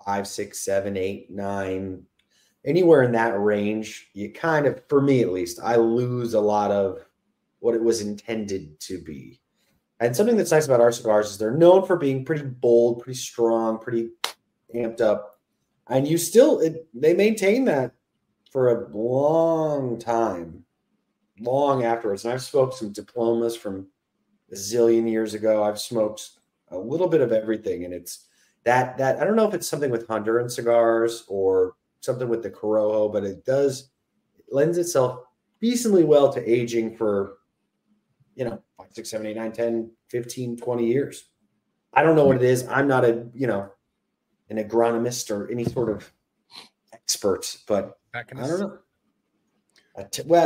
5, 6, 7, 8, 9, anywhere in that range, you kind of, for me at least, I lose a lot of what it was intended to be. And something that's nice about our cigars is they're known for being pretty bold, pretty strong, pretty amped up. And they maintain that for a long time, long afterwards. And I've smoked some diplomas from a zillion years ago. I've smoked a little bit of everything. And it's that I don't know if it's something with Honduran cigars or something with the Corojo, but it lends itself decently well to aging for 5, 6, 7, 8, 9, 10, 15, 20 years. I don't know what it is. I'm not an agronomist or any sort of expert, but I don't know.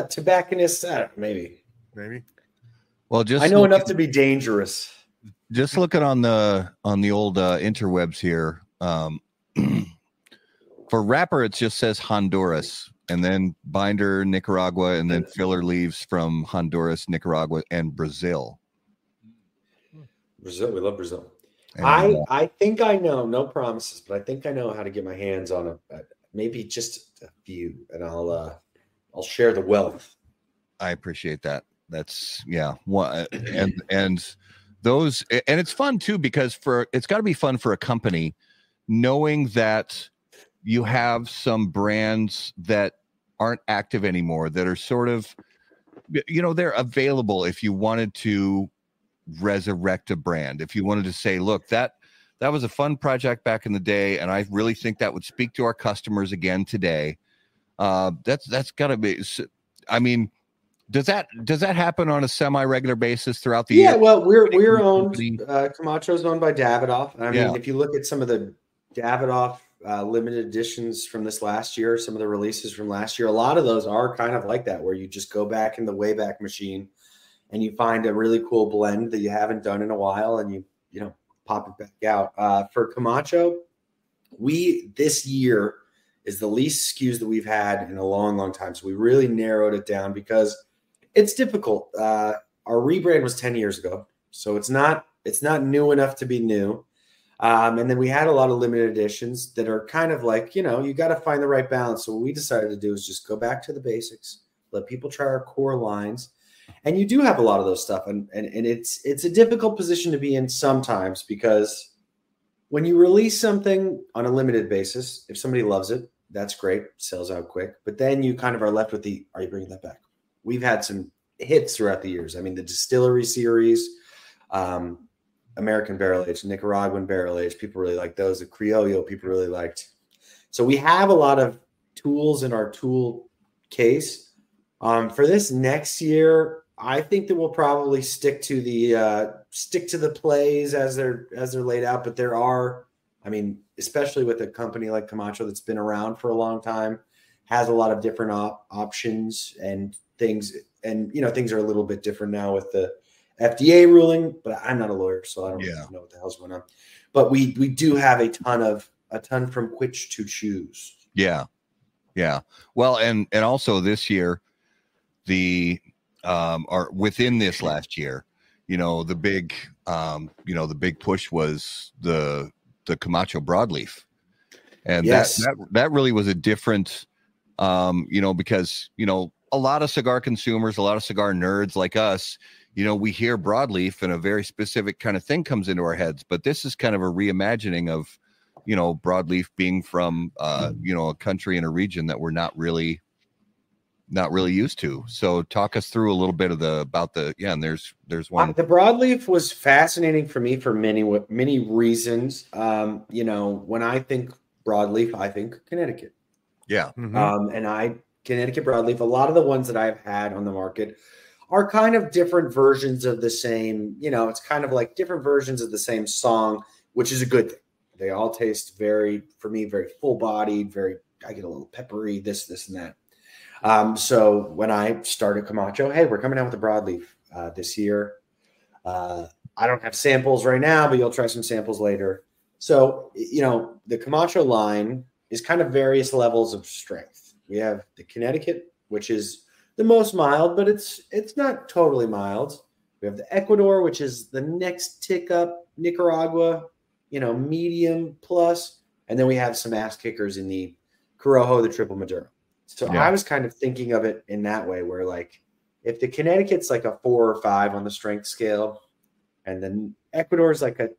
Tobacconist, maybe. Well, I know enough to be dangerous. Just looking on the old interwebs here. For wrapper, it just says Honduras, and then binder Nicaragua, and then filler leaves from Honduras, Nicaragua, and Brazil. Brazil. We love Brazil. And, I think I know, no promises, but I think I know how to get my hands on maybe just a few, and I'll share the wealth. I appreciate that. That's and those, and it's fun too, because it's got to be fun for a company knowing that you have some brands that aren't active anymore, that are sort of, they're available if you wanted to resurrect a brand, if you wanted to say, look, that was a fun project back in the day, and I really think that would speak to our customers again today. That's got to be, I mean, does that happen on a semi-regular basis throughout the year? Yeah, well, we're owned. Camacho's owned by Davidoff. I mean, if you look at some of the Davidoff limited editions from this last year, some of the releases from last year, a lot of those are kind of like that, where you just go back in the Wayback Machine and you find a really cool blend that you haven't done in a while, and you pop it back out. For Camacho, this year is the least SKUs that we've had in a long, long time. So we really narrowed it down because it's difficult. Our rebrand was 10 years ago, so it's not new enough to be new. And then we had a lot of limited editions that are kind of like, you got to find the right balance. So what we decided to do is just go back to the basics, let people try our core lines. And you do have a lot of those stuff. And it's a difficult position to be in sometimes, because when you release something on a limited basis, if somebody loves it, that's great, sells out quick. But then you kind of are left with are you bringing that back? We've had some hits throughout the years. I mean, the Distillery series, American Barrel Aged, Nicaraguan Barrel Aged, people really like those. The Criollo, people really liked. So we have a lot of tools in our tool case. For this next year, I think that we'll probably stick to the plays as they're laid out. But there are, I mean, especially with a company like Camacho that's been around for a long time, has a lot of different options and things. And things are a little bit different now with the FDA ruling. But I'm not a lawyer, so I don't really know what the hell's going on. But we do have a ton from which to choose. Yeah. Well, and also this year, or within this last year, the big push was the Camacho broadleaf, and that really was a different, because a lot of cigar consumers, a lot of cigar nerds like us, we hear broadleaf and a very specific kind of thing comes into our heads, but this is kind of a reimagining of broadleaf being from a country and a region that we're not really used to. So talk us through a little bit about the and there's one. The broadleaf was fascinating for me for many reasons. When I think broadleaf, I think Connecticut. Yeah. Mm-hmm. Connecticut broadleaf, a lot of the ones that I've had on the market are kind of different versions of the same, it's kind of like different versions of the same song, which is a good thing. They all taste very full bodied, I get a little peppery, this and that. So when I started Camacho, hey, we're coming out with a broadleaf this year. I don't have samples right now, but you'll try some samples later. So, the Camacho line is kind of various levels of strength. We have the Connecticut, which is the most mild, but it's not totally mild. We have the Ecuador, which is the next tick up, Nicaragua, medium plus. And then we have some ass kickers in the Corojo, the Triple Maduro. So I was kind of thinking of it in that way, where like if the Connecticut's like a 4 or 5 on the strength scale, and then Ecuador's like a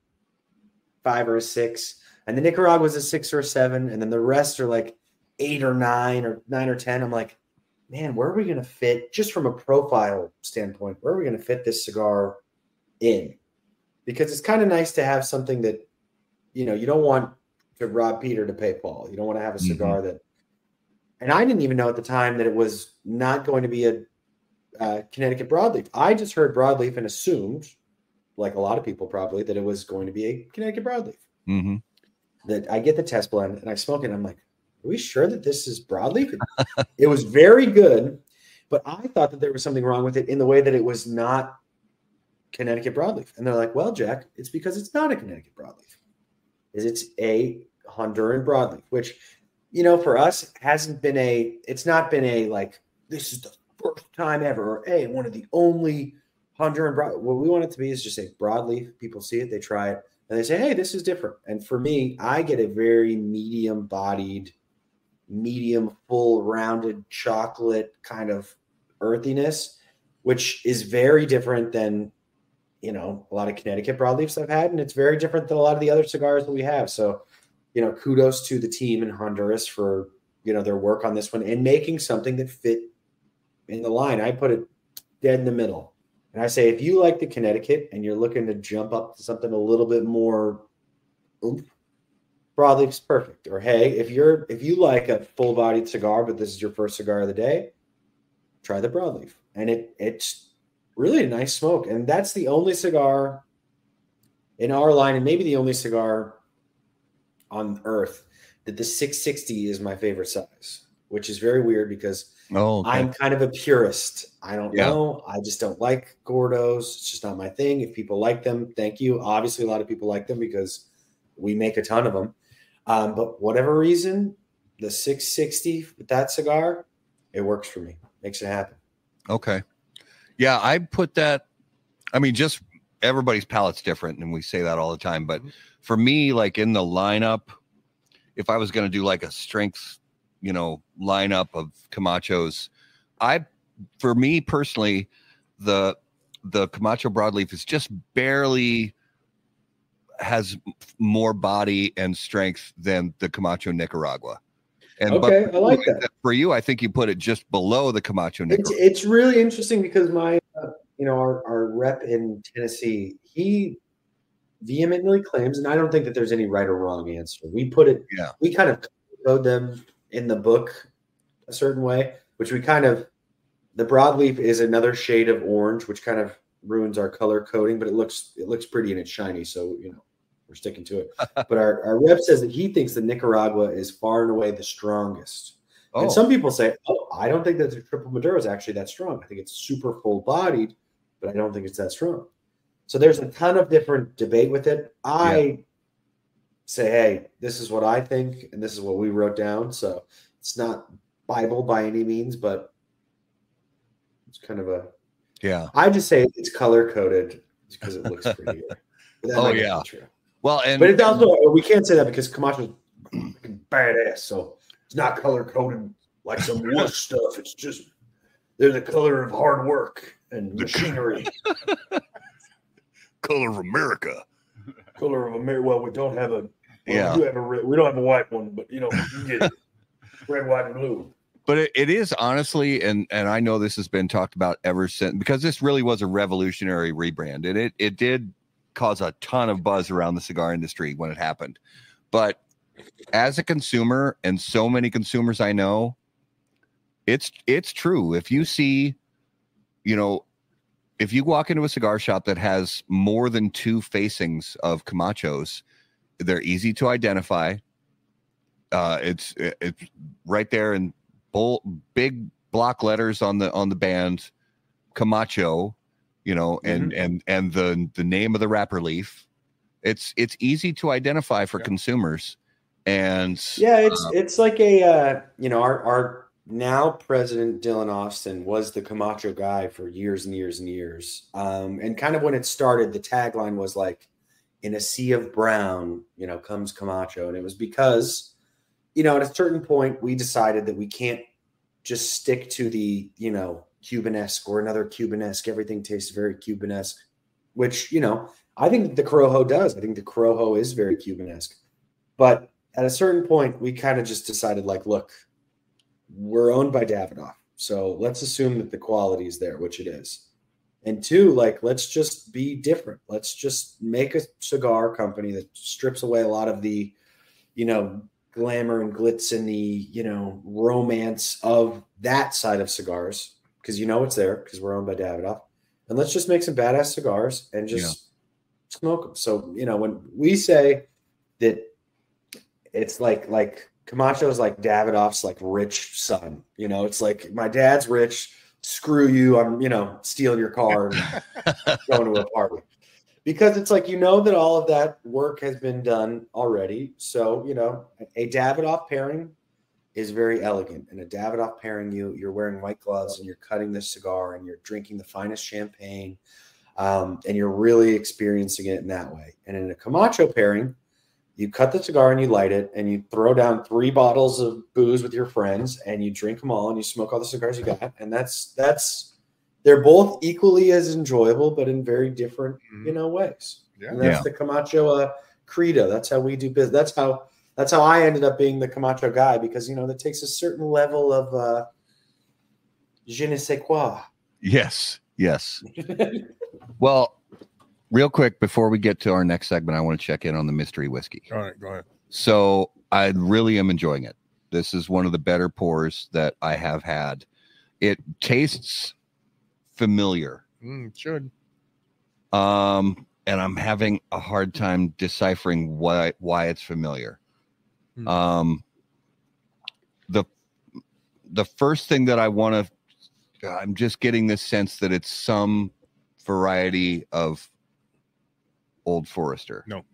5 or a 6, and the Nicaragua's a 6 or a 7, and then the rest are like 8 or 9 or 10. I'm like, man, where are we going to fit, just from a profile standpoint, where are we going to fit this cigar in? Because it's kind of nice to have something that, you don't want to rob Peter to pay Paul. You don't want to have a cigar that, and I didn't even know at the time that it was not going to be a Connecticut broadleaf. I just heard broadleaf and assumed, like a lot of people probably, that it was going to be a Connecticut broadleaf. Mm-hmm. That I get the test blend and I smoke it, and I'm like, are we sure that this is broadleaf? It was very good, but I thought that there was something wrong with it in the way that it was not Connecticut broadleaf. And they're like, well, Jack, it's because it's not a Connecticut broadleaf. It's a Honduran broadleaf, which, for us it's not been a like, this is the first time ever, or one of the only Hunter and what we want it to be is just a broadleaf. People see it, they try it, and they say, "Hey, this is different." And for me, I get a very medium-bodied, medium, full, rounded chocolate kind of earthiness, which is very different than a lot of Connecticut broadleafs I've had, and it's very different than a lot of the other cigars that we have. So, kudos to the team in Honduras for their work on this one and making something that fit in the line. I put it dead in the middle. And I say, if you like the Connecticut and you're looking to jump up to something a little bit more oomph, broadleaf's perfect. Or hey, if you like a full-bodied cigar, but this is your first cigar of the day, try the broadleaf. And it's really a nice smoke. And that's the only cigar in our line, and maybe the only cigar on earth, that the 660 is my favorite size, which is very weird because I'm kind of a purist. I don't know. I just don't like Gordos. It's just not my thing. If people like them, thank you. Obviously, a lot of people like them because we make a ton of them. But whatever reason, the 660 with that cigar, it works for me. Makes it happen. Okay. Yeah, I put that. I mean, just everybody's palate's different, and we say that all the time. But for me, like in the lineup, if I was going to do like a strength lineup of Camachos, for me personally, the Camacho broadleaf is just barely has more body and strength than the Camacho Nicaragua. And okay, I like that. For you, I think you put it just below the Camacho Nicaragua. It's really interesting because my our rep in Tennessee, he vehemently claims, and I don't think that there's any right or wrong answer. We put it, we kind of code them in the book a certain way, which the broadleaf is another shade of orange, which kind of ruins our color coding, but it looks pretty and it's shiny. So, we're sticking to it. But our rep says that he thinks the Nicaragua is far and away the strongest. Oh. And some people say, I don't think that the triple Maduro is actually that strong. I think it's super full bodied, but I don't think it's that strong. So there's a ton of different debate with it. I say, hey, this is what I think, and this is what we wrote down. So it's not Bible by any means, but it's kind of I just say it's color coded because it looks prettier. But that true. Well, but it's also, we can't say that because Camacho's badass, so it's not color coded like some wuss stuff. It's just they're the color of hard work and machinery. Color of America. Color of America. Well, we don't have a. Well, we don't have a white one, but you get it. Red, white, and blue. But it is honestly, and I know this has been talked about ever since, because this really was a revolutionary rebrand, and it did cause a ton of buzz around the cigar industry when it happened. But as a consumer, and so many consumers I know, it's true. If you see, if you walk into a cigar shop that has more than 2 facings of Camachos, they're easy to identify. It's right there in big block letters on the band, Camacho, and the name of the wrapper leaf. It's easy to identify for consumers. And it's like our now President Dylan Austin was the Camacho guy for years and years and years. And kind of when it started, the tagline was like, in a sea of brown, comes Camacho. And it was because, at a certain point, we decided that we can't just stick to the, Cubanesque or another Cubanesque. Everything tastes very Cubanesque, which, I think the Corojo does. I think the Corojo is very Cubanesque. But at a certain point, we kind of just decided, like, look, we're owned by Davidoff. So let's assume that the quality is there, which it is. And 2, like, let's just be different. Let's just make a cigar company that strips away a lot of the, glamour and glitz and the, romance of that side of cigars. Because it's there because we're owned by Davidoff. And let's just make some badass cigars and just smoke them. So, when we say that it's like Camacho's like Davidoff's like rich son, it's like my dad's rich. Screw you. I'm, stealing your car and going to a party. Because it's like, that all of that work has been done already. So, a Davidoff pairing is very elegant. And a Davidoff pairing, you're wearing white gloves and you're cutting the cigar and you're drinking the finest champagne, and you're really experiencing it in that way. And in a Camacho pairing, you cut the cigar and you light it and you throw down 3 bottles of booze with your friends and you drink them all and you smoke all the cigars you got. And they're both equally as enjoyable, but in very different, ways. Yeah. And that's the Camacho credo. That's how we do business. That's how I ended up being the Camacho guy, because, that takes a certain level of je ne sais quoi. Yes. Well, real quick, before we get to our next segment, I want to check in on the mystery whiskey. All right, go ahead. So I really am enjoying it. This is one of the better pours that I have had. It tastes familiar. It should. And I'm having a hard time deciphering why it's familiar. The first thing that I'm just getting this sense that it's some variety of Old Forester. No.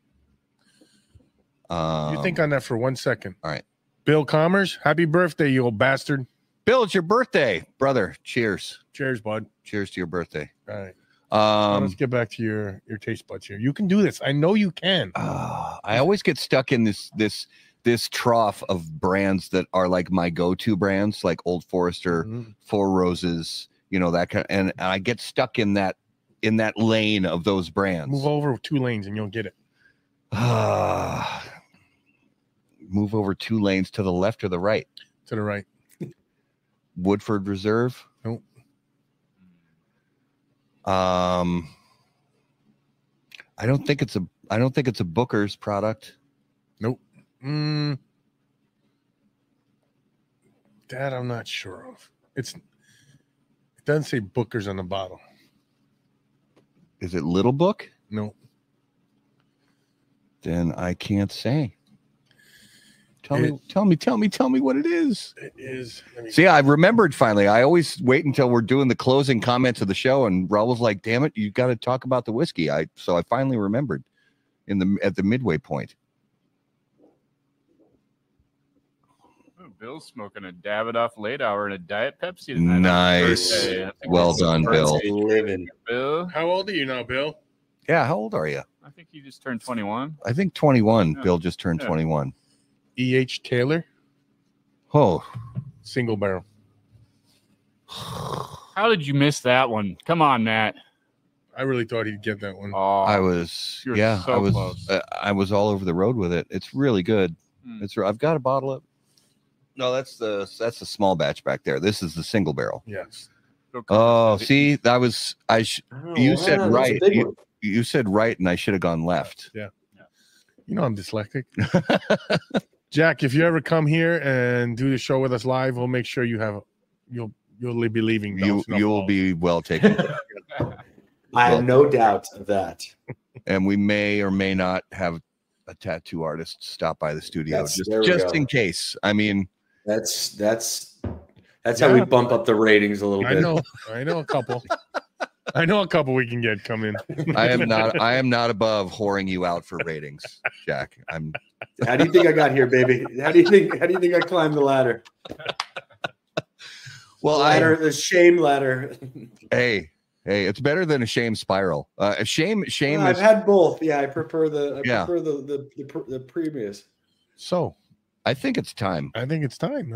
You think on that for 1 second. All right. Bill Commerce, happy birthday, you old bastard. Bill, it's your birthday, brother. Cheers. Cheers, bud. Cheers to your birthday. All right. Let's get back to your taste buds here. You can do this. I know you can. I always get stuck in this trough of brands that are like my go-to brands, like Old Forester, Four Roses, that kind of, and I get stuck in that lane of those brands. Move over 2 lanes and you'll get it. Move over 2 lanes to the left or the right? To the right. Woodford Reserve? Nope. I don't think it's a Booker's product. Nope. That I'm not sure of. It doesn't say Booker's on the bottle. Is it Little Book? No. Then I can't say. Tell me what it is. It is. See, I remembered finally. I always wait until we're doing the closing comments of the show, and Raul's like, "Damn it, you got to talk about the whiskey." So I finally remembered at the midway point. Bill's smoking a Davidoff late hour and a Diet Pepsi tonight. Nice. Well done, Bill. Living. Bill. How old are you now, Bill? Yeah, how old are you? I think you just turned 21. I think 21. Yeah. Bill just turned 21. E.H. Taylor. Oh. Single barrel. How did you miss that one? Come on, Matt. I really thought he'd get that one. Oh, I was close. I was all over the road with it. It's really good. I've got a bottle of. No, that's the small batch back there. This is the single barrel. Yes. Oh, see, you said right. You, You said right, and I should have gone left. Yeah. I'm dyslexic. Jack, if you ever come here and do the show with us live, we'll make sure you'll be leaving. You will be well taken care of. I have no doubt of that. And we may or may not have a tattoo artist stop by the studio just in case. I mean, that's how we bump up the ratings a little bit. I know a couple. I know a couple we can get come in. I am not above whoring you out for ratings, Jack. How do you think I got here, baby? How do you think I climbed the ladder? Well, the shame ladder. Hey, it's better than a shame spiral. Shame. I've had both. Yeah, I prefer the previous. So, I think it's time.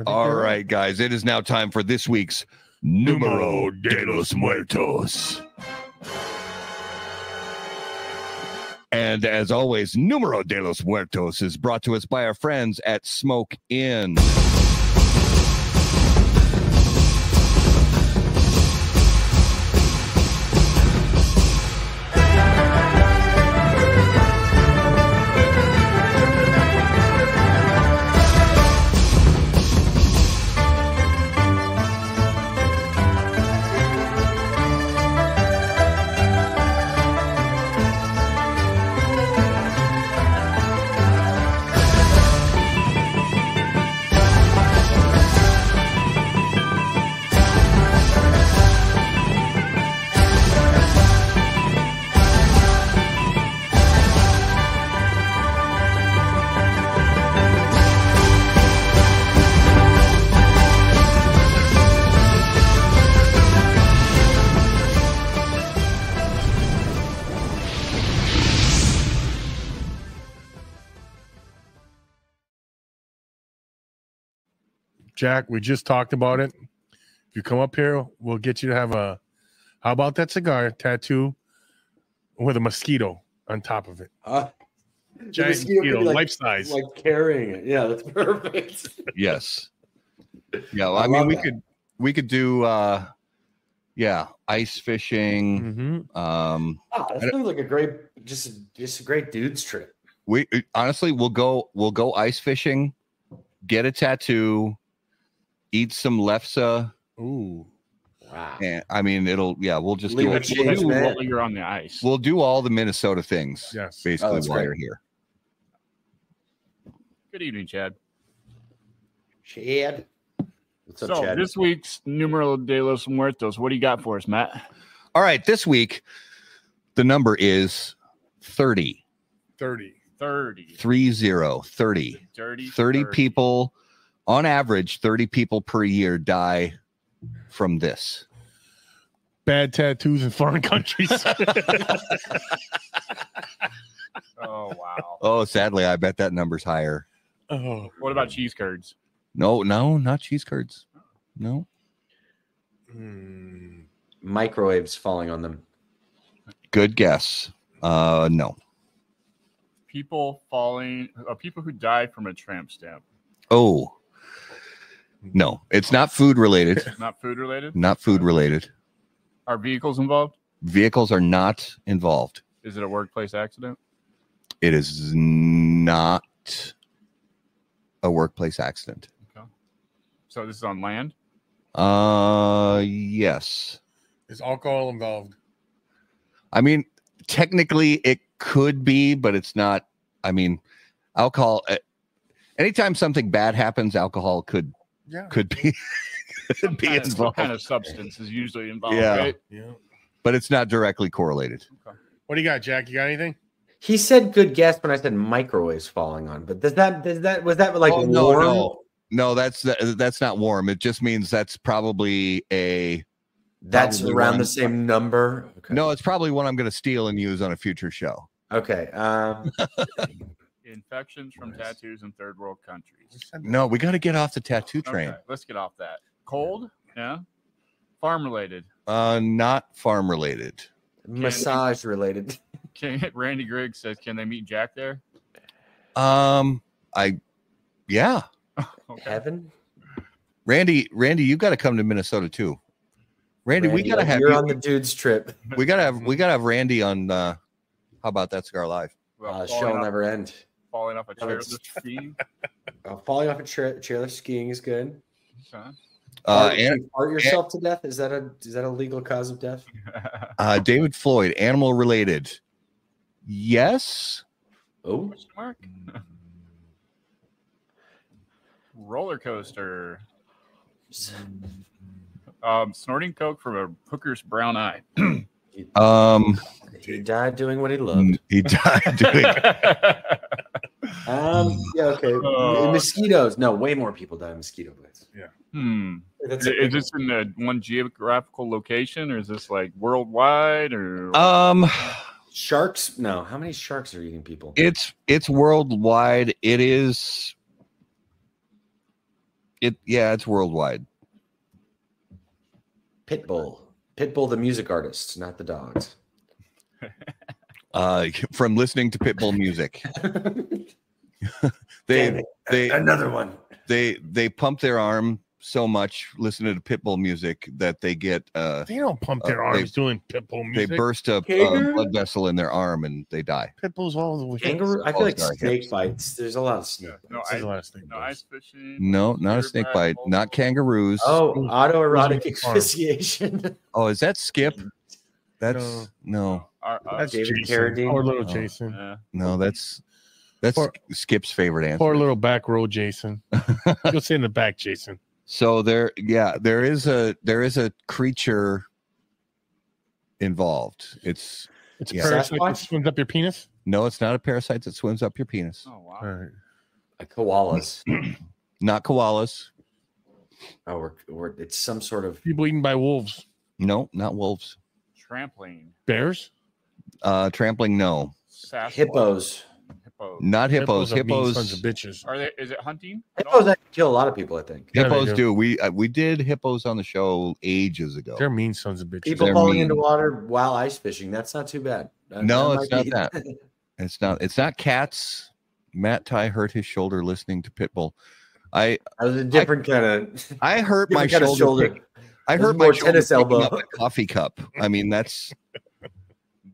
All right, guys. It is now time for this week's Numero de los Muertos. And as always, Numero de los Muertos is brought to us by our friends at Smoke Inn. Jack, we just talked about it. If you come up here, we'll get you to have a How About That Cigar tattoo with a mosquito on top of it. Giant mosquito, like, life size. like carrying it. Yeah, that's perfect. Yes. Yeah, well, I mean, we could do ice fishing. Mm-hmm. That sounds like a great, just a great dude's trip. We honestly, we'll go ice fishing, get a tattoo, eat some lefse. Ooh. Wow. And I mean, we'll just Leave do it it. While you're on the ice. We'll do all the Minnesota things. Yes. Basically, that's while great. you're here. Good evening, Chad. Chad. What's up, So Chad? this week's Numero de los Muertos. What do you got for us, Matt? All right, this week the number is 30. 30. 30. 30. Dirty 30 people, on average, 30 people per year die from this. Bad tattoos in foreign countries. Oh, wow. Oh, sadly, I bet that number's higher. Oh. What about cheese curds? No, not cheese curds. No. Microwaves falling on them. Good guess. No. People who died from a tramp stamp. Oh. No, it's not food related. Not food related? Not food related. Are vehicles involved? Vehicles are not involved. Is it a workplace accident? It is not a workplace accident. Okay. So this is on land? Yes. Is alcohol involved? I mean, technically it could be, but it's not. I mean, alcohol, anytime something bad happens, alcohol could be Some kind involved. of substance is usually involved, Yeah. right? Yeah. But it's not directly correlated. Okay. What do you got, Jack? You got anything? He said good guess when I said microwaves falling on, but was that like warm? No, that's not warm. It just means that's probably That's probably around one. the same number. Okay. No, it's probably one I'm going to steal and use on a future show. Okay. Infections from tattoos in third world countries. No, we got to get off the tattoo train. Okay, let's get off that. Cold? Yeah. Farm related. Not farm related. Massage related. Randy Griggs says, can they meet Jack there? Yeah. Okay. Heaven. Randy, you got to come to Minnesota too. Randy, we got to have you're you. on the dude's trip. We got to have Randy on. How about that Cigar Live? Well, Show will never end. Falling off a chairlift skiing. Falling off a chairlift skiing is good. Okay. Fart yourself to death? Is that a legal cause of death? David Floyd, animal related. Yes. Oh, Question mark? Roller coaster. Snorting coke from a hooker's brown eye. he died doing what he loved. He died doing. Yeah, okay. Mosquitoes. No, way more people die of mosquito bites. Yeah. That's Is this in one geographical location, or is this like worldwide, or sharks? No. How many sharks are eating people? It's worldwide. It is. It's worldwide. Pitbull, the music artist, not the dogs. From listening to Pitbull music, another one. They pump their arm so much listening to Pitbull music that they get They don't pump their arms doing Pitbull music. they burst a blood vessel in their arm and they die. Pitbull's all the way. Kangaroo. I feel like snake bites. There's a lot of snake. no, There's a lot of snake no bites. ice fishing? No, not a snake bite. Not kangaroos. Oh, autoerotic Who's on asphyxiation. Oh, is that Skip? That's no. That's David Jason. Carradine. Poor little Oh. Jason. Yeah. No, that's Poor- Skip's favorite answer. Poor little back row Jason. Go sit in the back, Jason. So there is a creature involved. It's It's a Yeah. parasite that Sasquatch? swims up your penis. no, it's not a parasite that swims up your penis. Oh wow. All right. Koalas. Not koalas. Oh, it's some sort of. People eaten by wolves. No, not wolves. Trampling. Bears. Trampling. No. Sasquatch. Hippos. Hippos. Not hippos. are mean Hippos. sons of bitches. Are they? Is it hunting? at all? Hippos actually kill a lot of people, I think. Yeah, they Hippos do. do. We did hippos on the show ages ago. They're mean sons of bitches. People They're falling mean. into water while ice fishing. That's not too bad. No, That it's might not that. It's not cats. Matt Ty hurt his shoulder listening to Pitbull. That was a different kind of. I hurt my Different kind of shoulder. shoulder. I This hurt is my more shoulder tennis picking elbow. up a coffee cup. I mean, that's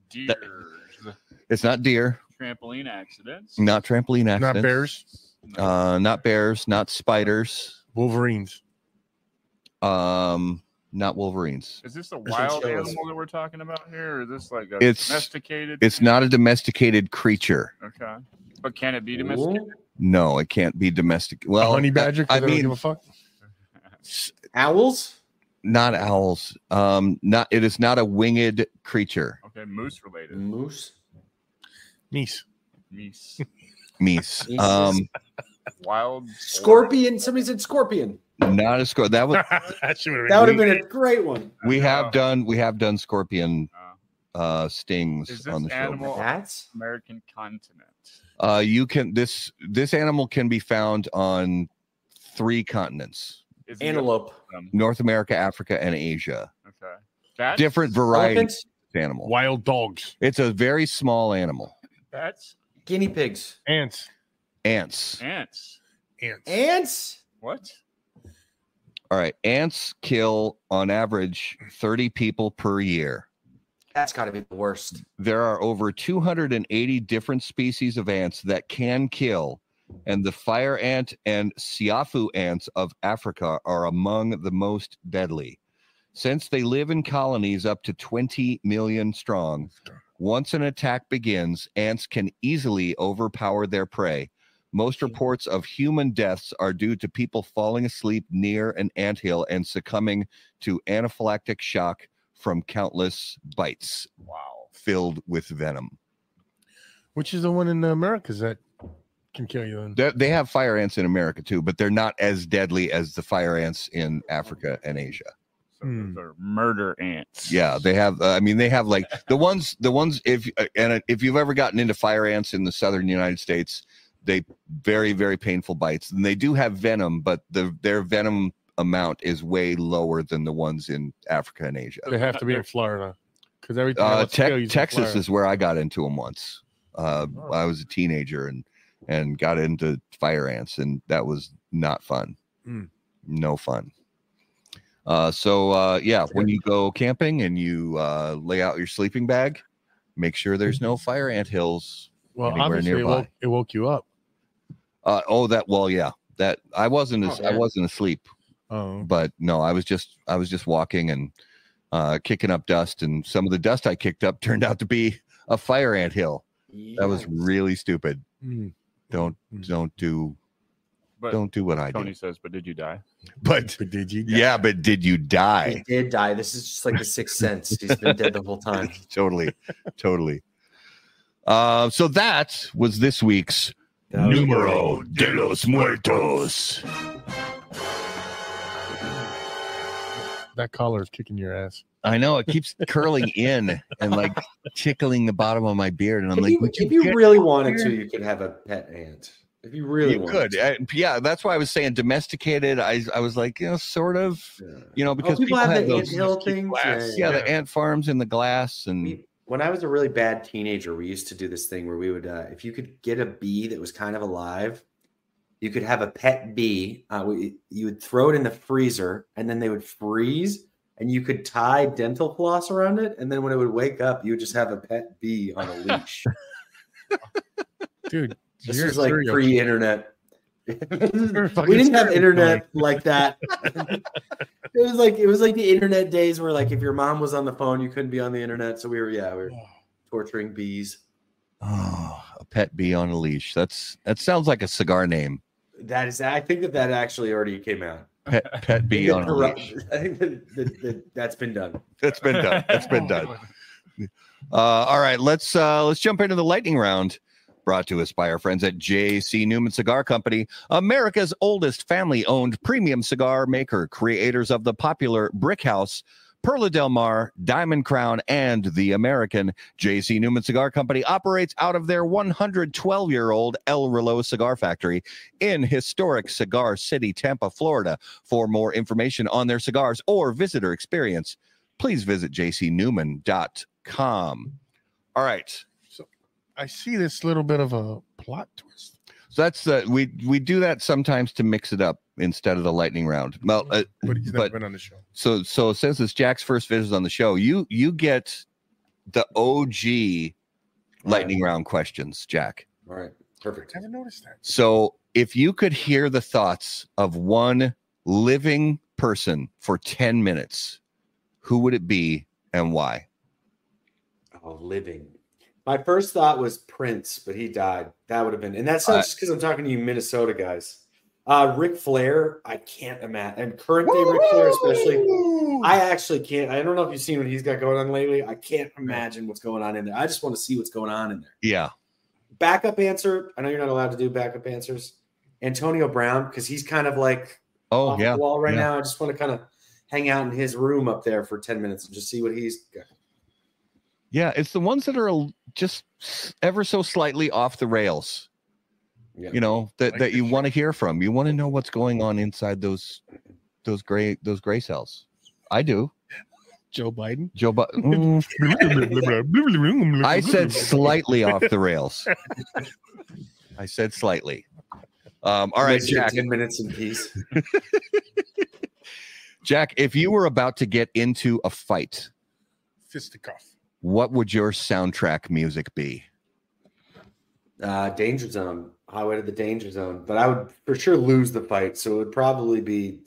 Deers. it's not deer, Trampoline accidents. not trampoline accidents, Not bears. not bears, not spiders, Wolverines. not wolverines. Is this a There's wild some shows. animal that we're talking about here, or is this like a It's- domesticated? It's not a domesticated creature. Okay, but can it be domesticated? No, it can't be domestic. A Well, honey badger. 'cause I they don't mean, give a fuck. Owls? not owls. Not it is not a winged creature. Okay, moose related. Moose? Meese. Meese. Meese. Meese. Wild. Scorpion? Somebody said scorpion. Not a score. That was That should have That would have been. been a great one. we have done scorpion Is stings this on the show. animal That's American continent? You can this animal can be found on 3 continents: Is it- antelope. North America, Africa, and Asia. Okay. Bats? Different varieties Elephants? of animal. Wild dogs. It's a very small animal. Bats? Guinea pigs. Ants. Ants. Ants. Ants. Ants? What? All right. Ants kill on average 30 people per year. That's got to be the worst. There are over 280 different species of ants that can kill, and the fire ant and siafu ants of Africa are among the most deadly. Since they live in colonies up to 20 million strong, once an attack begins, ants can easily overpower their prey. Most reports of human deaths are due to people falling asleep near an anthill and succumbing to anaphylactic shock from countless bites Wow. filled with venom. Which is the one in Americas that can kill you? Then? They have fire ants in America too, but they're not as deadly as the fire ants in Africa and Asia. So those are murder ants. Yeah, they have. I mean, they have like the ones. If you've ever gotten into fire ants in the southern United States, they very, very painful bites, and they do have venom, but their venom amount is way lower than the ones in Africa and Asia. They have to be in Florida because everything. else kill you is in Texas Florida. is where I got into them once. I was a teenager and got into fire ants, and that was not fun. No fun. When you go camping and you lay out your sleeping bag, make sure there's no fire ant hills Well, anywhere obviously nearby. it woke you up. That I wasn't Oh, I man. wasn't asleep, Oh, but no, I was just walking and kicking up dust, and some of the dust I kicked up turned out to be a fire ant hill. That was really stupid. Mm. Don't do But what I Tony do. says, but did you die? But but did you? yeah, but did you He die? did die. This is just like the Sixth Sense. He's been dead the whole time. Totally. So that was this week's That was Numero de los Muertos. That collar is kicking your ass. I know it keeps curling in and like tickling the bottom of my beard, and I'm If like, you, would if you get really wanted here? to, you could have a pet ant. If you really You wanted could, to. yeah. That's why I was saying domesticated. I was like, sort of, Yeah. because people have the those, anthill things. yeah, the ant farms in the glass, and When I was a really bad teenager, we used to do this thing where we would, if you could get a bee that was kind of alive, you could have a pet bee. You would throw it in the freezer, and then they would freeze, and you could tie dental floss around it, and then when it would wake up, you would just have a pet bee on a leash. Dude, This you're was a like serial pre-internet. a We fucking didn't have serial internet like that. It was like the internet days where like if your mom was on the phone, you couldn't be on the internet. So we were torturing bees. oh, a pet bee on a leash. That sounds like a cigar name. I think that actually already came out. Pet bee on a leash. I think that's been done. That's been done. That's been done. All right, let's jump into the lightning round. Brought to us by our friends at J.C. Newman Cigar Company, America's oldest family-owned premium cigar maker, creators of the popular Brick House, Perla Del Mar, Diamond Crown, and the American J.C. Newman Cigar Company operates out of their 112-year-old El Reloj Cigar Factory in historic Cigar City, Tampa, Florida. For more information on their cigars or visitor experience, please visit jcnewman.com. All right. So I see this little bit of a plot twist. So that's we do that sometimes to mix it up instead of the lightning round. Well, But he's never been on the show. So since it's Jack's first visit on the show, you get the OG lightning round questions, Jack. All right. Perfect. I haven't noticed that. So if you could hear the thoughts of one living person for 10 minutes, who would it be and why? Oh, living. My first thought was Prince, but he died. That would have been, and that's not just because I'm talking to you Minnesota guys. Ric Flair, I can't imagine. And current day Ric Flair, especially, I actually can't. I don't know if you've seen what he's got going on lately. I can't imagine what's going on in there. I just want to see what's going on in there. Yeah. Backup answer. I know you're not allowed to do backup answers. Antonio Brown, because he's kind of like off the wall right now. I just want to kind of hang out in his room up there for 10 minutes and just see what he's got. Yeah, it's the ones that are just ever so slightly off the rails. Yeah. You know, that you want to hear from. You want to know what's going on inside those gray cells. I do. Joe Biden. I said slightly off the rails. I said slightly. All right, Jack. 10 minutes in peace. Jack, if you were about to get into a fight, Fisticuff. what would your soundtrack music be? Danger Zone. Highway to the Danger Zone. But I would for sure lose the fight. So it would probably be,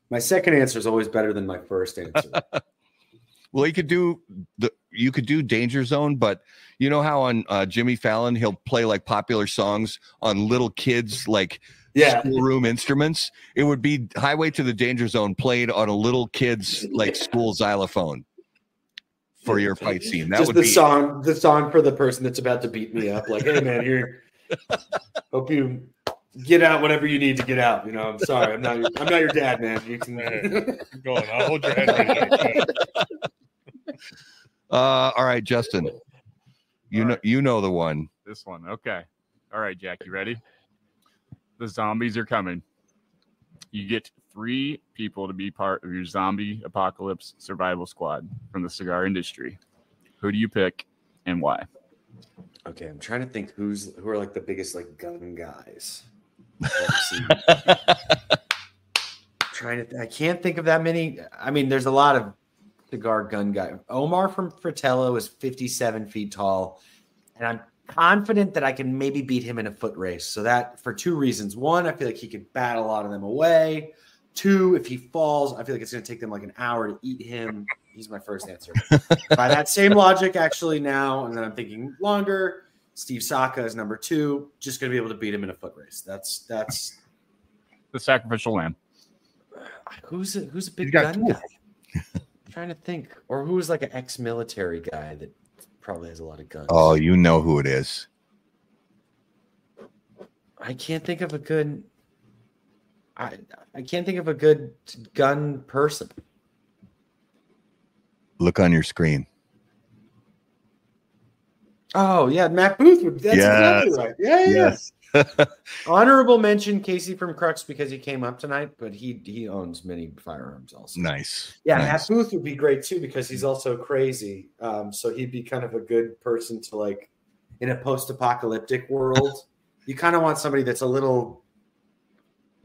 my second answer is always better than my first answer. Well, you could do Danger Zone, but you know how on Jimmy Fallon he'll play like popular songs on little kids like schoolroom instruments. It would be Highway to the Danger Zone played on a little kid's like school xylophone for your fight scene. That would the be song for the person that's about to beat me up. Like, hey man, here, hope you get out whatever you need to get out. I'm sorry, I'm not your dad, man. You can keep going. I'll hold your head right there. All right, Justin. You know the one. This one. Okay. All right, Jack, you ready? The zombies are coming. You get 3 people to be part of your zombie apocalypse survival squad from the cigar industry. Who do you pick and why? Okay, I'm trying to think who are like the biggest like gun guys. I can't think of that many. I mean, there's a lot of cigar gun guy. Omar from Fratello is 57 feet tall, and I'm confident that I can maybe beat him in a foot race. So that for 2 reasons. 1, I feel like he could bat a lot of them away. 2, if he falls, I feel like it's going to take them like an hour to eat him. He's my first answer. By that same logic, actually now, and then I'm thinking longer, Steve Saka is number 2. Just going to be able to beat him in a foot race. That's the sacrificial lamb. Who's a big gun guy? I'm trying to think, or who is like an ex-military guy that probably has a lot of guns. Oh, you know who it is. I can't think of a good. I can't think of a good gun person. Look on your screen. Oh yeah, Matt Booth. That's exactly right. Yeah. Yes. Honorable mention Casey from Crux because he came up tonight, but he owns many firearms also. Nice. Yeah, nice. Matt Booth would be great too because he's also crazy. So he'd be kind of a good person to like in a post-apocalyptic world. You kind of want somebody that's a little,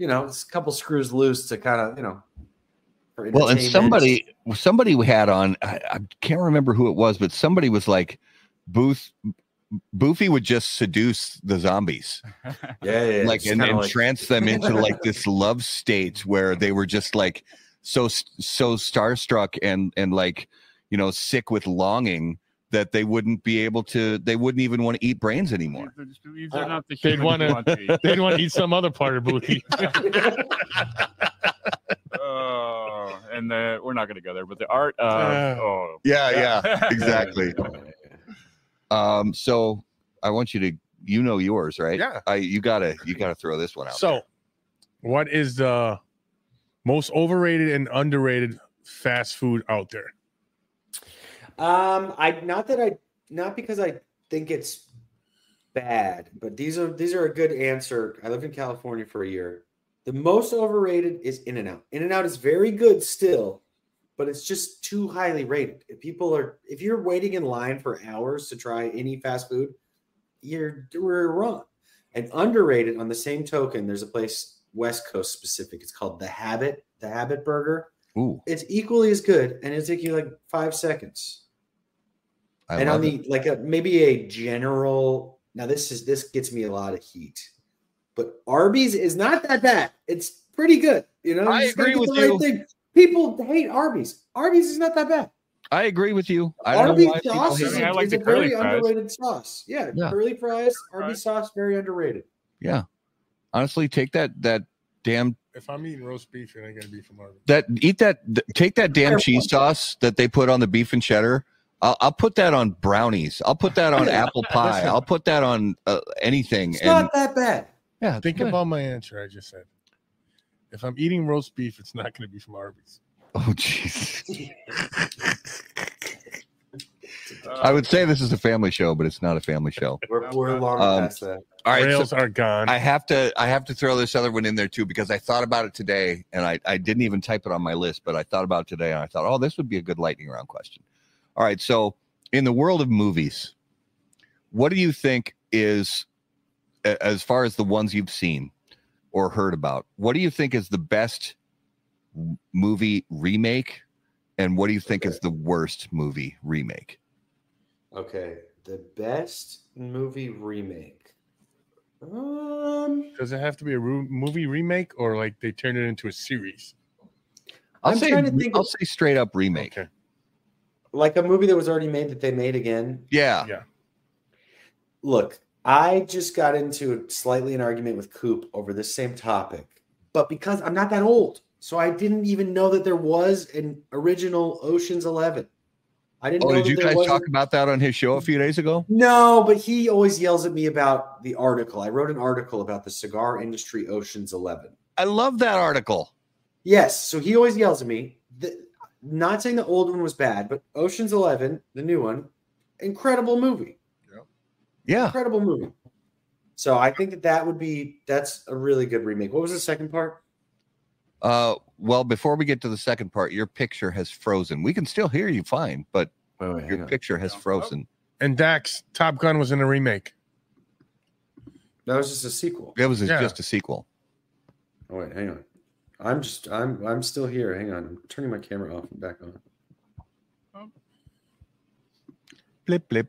a couple screws loose to kind of, Well, and somebody we had on, I can't remember who it was, but somebody was like, Boofy would just seduce the zombies. Yeah. Like and trance them into like this love state where they were just like so starstruck and like, sick with longing that they wouldn't even want to eat brains anymore. They'd want to eat some other part of Boofy. And we're not going to go there, but the art yeah, exactly. So I want you to, yours, right? Yeah. You gotta throw this one out. So, what is the most overrated and underrated fast food out there? Not because I think it's bad, but these are a good answer. I lived in California for a year. The most overrated is In-N-Out. In-N-Out is very good still, but it's just too highly rated. If you're waiting in line for hours to try any fast food, you're wrong. And underrated on the same token, there's a place West Coast specific. It's called The Habit Burger. Ooh. It's equally as good, and it'll take you like 5 seconds. And on the maybe a general, now this gets me a lot of heat, but Arby's is not that bad. It's pretty good. You know, I agree with you. Thing. People hate Arby's. Arby's is not that bad. I agree with you. Arby's sauce is I like a the curly very fries. underrated sauce. Yeah, curly fries, Arby's sauce, very underrated. Yeah, honestly, take that damn. If I'm eating roast beef, you're not gonna be from Arby's. Take that damn cheese sauce that they put on the beef and cheddar. I'll put that on brownies. I'll put that on apple pie. I'll put that on anything. It's not that bad. Yeah, think about my answer. I just said, if I'm eating roast beef, it's not going to be from Arby's. Oh, jeez. I would say this is a family show, but it's not a family show. We're long past that. All right, Rails are gone. I have to throw this other one in there too, because I thought about it today, and I didn't even type it on my list, but I thought about it today, and I thought, oh, this would be a good lightning round question. All right, so in the world of movies, what do you think is, as far as the ones you've seen or heard about, what do you think is the best movie remake, and what do you think is the worst movie remake? Okay, the best movie remake. Does it have to be a movie remake, or like they turn it into a series? I'll say straight up remake. Okay. Like a movie that was already made that they made again. Yeah. Look, I just got into slightly an argument with Coop over this same topic, but because I'm not that old, so I didn't even know that there was an original Ocean's 11. I didn't know. Did you guys talk about that on his show a few days ago? No, but he always yells at me about the article. I wrote an article about the cigar industry Ocean's 11. I love that article. Yes, so he always yells at me. Not saying the old one was bad, but Ocean's 11, the new one, incredible movie. Yeah. Incredible movie. So I think that's a really good remake. What was the second part? Well, before we get to the second part, your picture has frozen. We can still hear you fine, but your picture has frozen. And Dax, Top Gun was in a remake. That was just a sequel. It was just a sequel. Oh wait, hang on. I'm still here. Hang on. I'm turning my camera off and back on. Blip blip.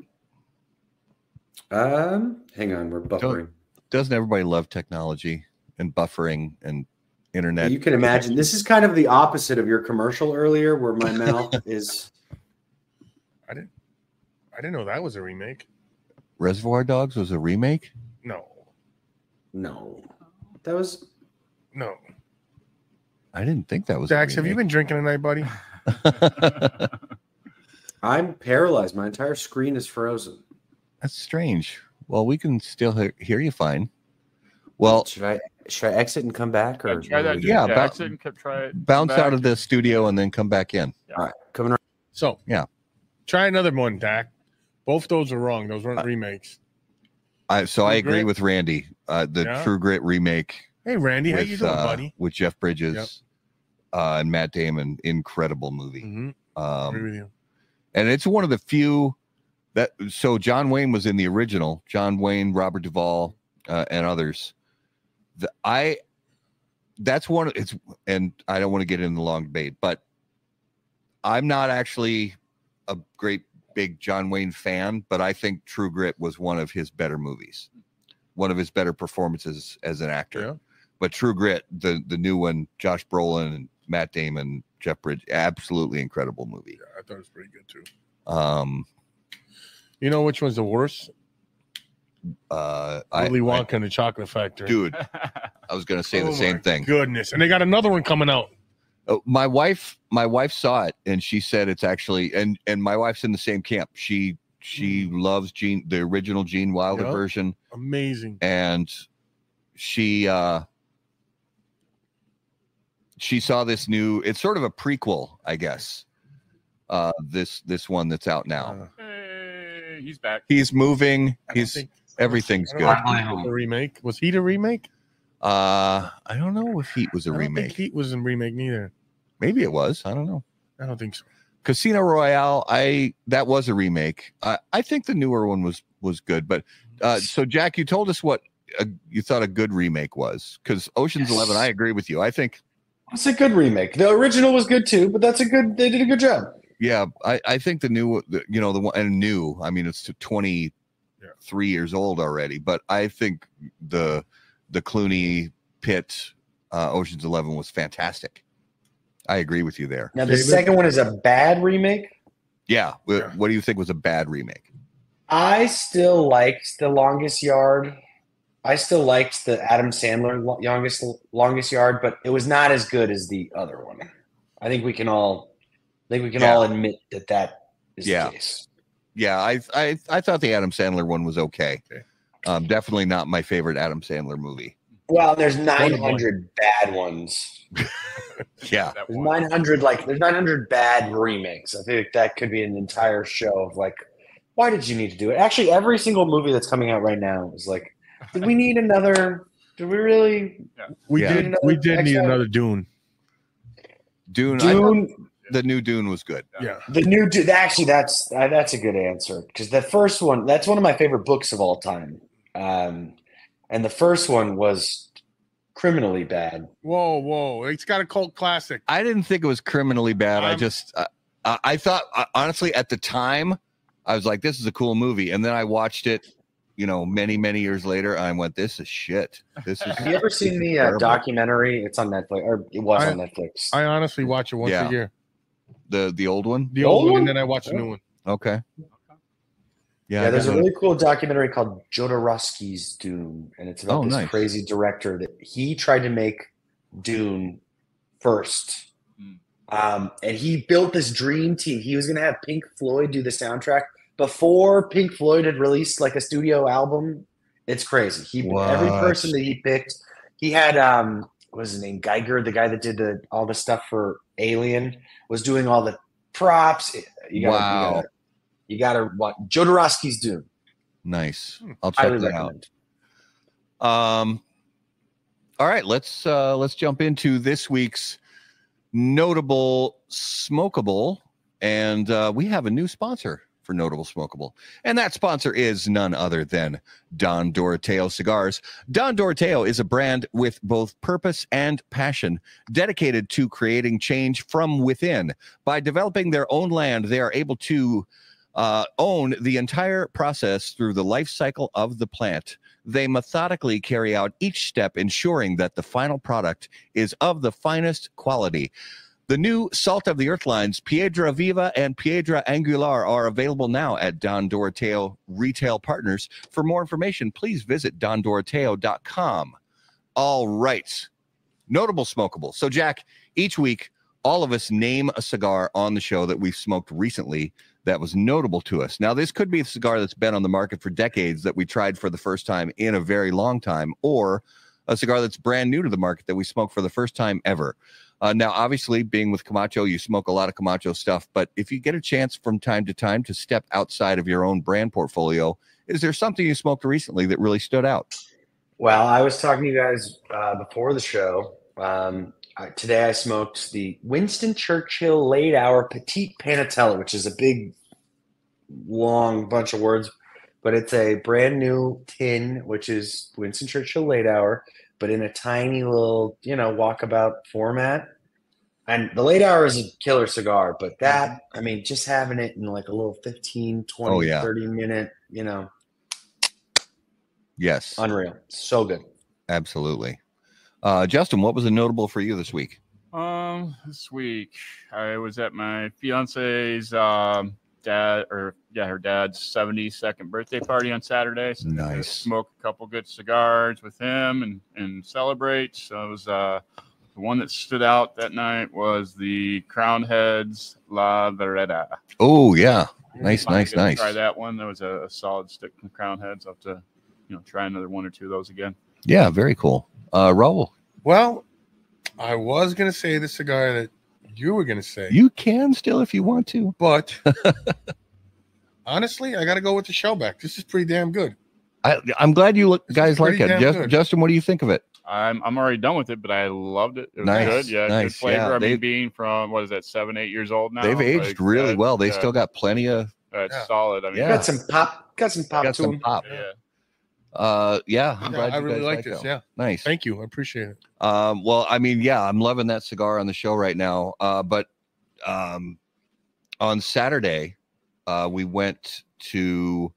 Hang on, we're buffering. Doesn't everybody love technology and buffering and internet? You can imagine this is kind of the opposite of your commercial earlier, where my mouth is. I didn't know that was a remake. Reservoir Dogs was a remake? No. That was no. I didn't think that was. Dax, have you been drinking tonight, buddy? I'm paralyzed. My entire screen is frozen. That's strange. Well, we can still hear you fine. Well, should I exit and come back, or try that? Yeah, exit and try it. Bounce out of the studio and then come back in. All right, coming around. So try another one, Dak. Both those are wrong. Those weren't remakes. I agree with Randy. The True Grit remake. Hey, Randy, how you doing, buddy? With Jeff Bridges and Matt Damon, incredible movie. Mm-hmm. Agree with you. And it's one of the few that. So John Wayne was in the original. John Wayne, Robert Duvall, and others. That's one. It's, and I don't want to get into the long debate, but I'm not actually a great big John Wayne fan, but I think True Grit was one of his better movies, one of his better performances as an actor. Yeah. But True Grit, the new one, Josh Brolin and Matt Damon, Jeff Bridges, absolutely incredible movie. Yeah, I thought it was pretty good too. You know which one's the worst? Willy Wonka and the Chocolate Factory. Dude, I was going to say the same thing. Goodness, and they got another one coming out. My wife saw it and she said it's actually, and my wife's in the same camp. She loves the original Gene Wilder version. Amazing. And she she saw this new. It's sort of a prequel, I guess. This one that's out now. Hey, he's back. He's moving. Everything's good. A remake. Was Heat a remake? I don't know if Heat was a I don't remake. think Heat was a remake neither. Maybe it was. I don't know. I don't think so. Casino Royale, that was a remake. I think the newer one was good. But so Jack, you told us what you thought a good remake was, because Ocean's 11. I agree with you. I think it's a good remake. The original was good too, but they did a good job. Yeah, I think the new, the one, and new. I mean, it's 23 years old already, but I think the Clooney Pitt Ocean's 11 was fantastic. I agree with you there. Now the second one is a bad remake. Yeah. What do you think was a bad remake? I still liked The Longest Yard. I still liked the Adam Sandler Longest Yard, but it was not as good as the other one. I think we can all admit that is the case. Yeah, I thought the Adam Sandler one was okay. Definitely not my favorite Adam Sandler movie. Well, there's 900 bad ones. Yeah, there's 900 bad remakes. I think that could be an entire show of like, why did you need to do it? Actually, every single movie that's coming out right now is like, did we need another? Did we really? Yeah. We did need another Dune. Dune. The new Dune was good. Yeah. The new Dune. Actually, that's a good answer, because the first one, that's one of my favorite books of all time. And the first one was criminally bad. Whoa. It's got a cult classic. I didn't think it was criminally bad. I thought, honestly, at the time, I was like, this is a cool movie. And then I watched it, many, many years later. I went, this is shit. This is. Have you ever seen the documentary? It's on Netflix, or it was on Netflix. I honestly watch it once a year. The old one? The old one, and then I watch the new one. Okay. Yeah, there's a really cool documentary called Jodorowsky's Dune, and it's about this crazy director that he tried to make Dune first. And he built this dream team. He was going to have Pink Floyd do the soundtrack before Pink Floyd had released like a studio album. It's crazy. Every person that he picked, he had what was his name? Geiger, the guy that did all the stuff for Alien, was doing all the props. You gotta watch Jodorowsky's Dune. Nice. I'll check that out. All right, let's jump into this week's Notable Smokable, and we have a new sponsor for Notable Smokable, and that sponsor is none other than Don Doroteo Cigars. Don Doroteo is a brand with both purpose and passion, dedicated to creating change from within. By developing their own land, they are able to own the entire process through the life cycle of the plant. They methodically carry out each step, ensuring that the final product is of the finest quality. The new Salt of the Earth lines, Piedra Viva and Piedra Angular, are available now at Don Doroteo retail partners. For more information, please visit dondoroteo.com. All right. Notable Smokable. So, Jack, each week, all of us name a cigar on the show that we've smoked recently that was notable to us. Now, this could be a cigar that's been on the market for decades that we tried for the first time in a very long time, or a cigar that's brand new to the market that we smoked for the first time ever. Now, obviously, being with Camacho, you smoke a lot of Camacho stuff, but if you get a chance from time to time to step outside of your own brand portfolio, is there something you smoked recently that really stood out? Well, I was talking to you guys before the show. Today I smoked the Winston Churchill Late Hour Petite Panatella, which is a big, long bunch of words, but it's a brand new tin, which is Winston Churchill Late Hour, but in a tiny little, walkabout format. And the Late Hour is a killer cigar, but that, I mean, just having it in like a little 15, 20, 30 minute, Yes. Unreal. So good. Absolutely. Justin, what was a notable for you this week? This week I was at my fiance's her dad's 72nd birthday party on Saturday. So nice. Smoke a couple good cigars with him and celebrate. So it was the one that stood out that night was the Crown Heads La Vereda. Oh yeah, nice. Try that one. That was a solid stick from Crown Heads. I'll have to try another one or two of those again. Yeah, very cool. Raul. Well, I was going to say the cigar that you were going to say. You can still if you want to. But honestly, I got to go with the Shellback. This is pretty damn good. I'm glad you guys like it. Justin, what do you think of it? I'm already done with it, but I loved it. It was good. Yeah, good flavor. Yeah, I mean, being from, what is that, 7-8 years old now? They've aged really well. They still got plenty of. It's solid. I mean, got some pop. Got some pop to them. Yeah. I really like this. Yeah. Nice. Thank you. I appreciate it. Well, I mean, yeah, I'm loving that cigar on the show right now. But on Saturday, we went to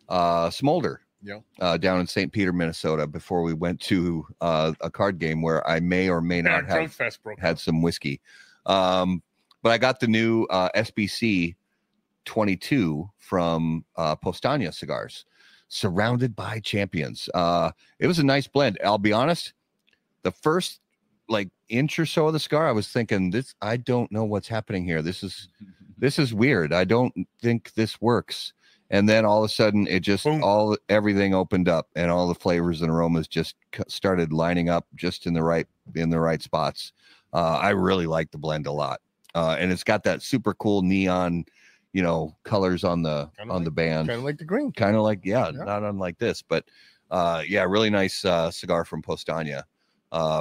Smolder. Yeah. Down in St. Peter, Minnesota, before we went to a card game where I may or may not have had some whiskey. But I got the new SBC 22 from Postania Cigars, surrounded by champions. It was a nice blend. I'll be honest, the first inch or so of the cigar, I was thinking, I don't know what's happening here. This is weird. I don't think this works. And then all of a sudden, it just everything opened up, and all the flavors and aromas just started lining up just in the right spots. I really like the blend a lot, and it's got that super cool neon, colors on the band, kind of like the green, not unlike this, but really nice cigar from Postania.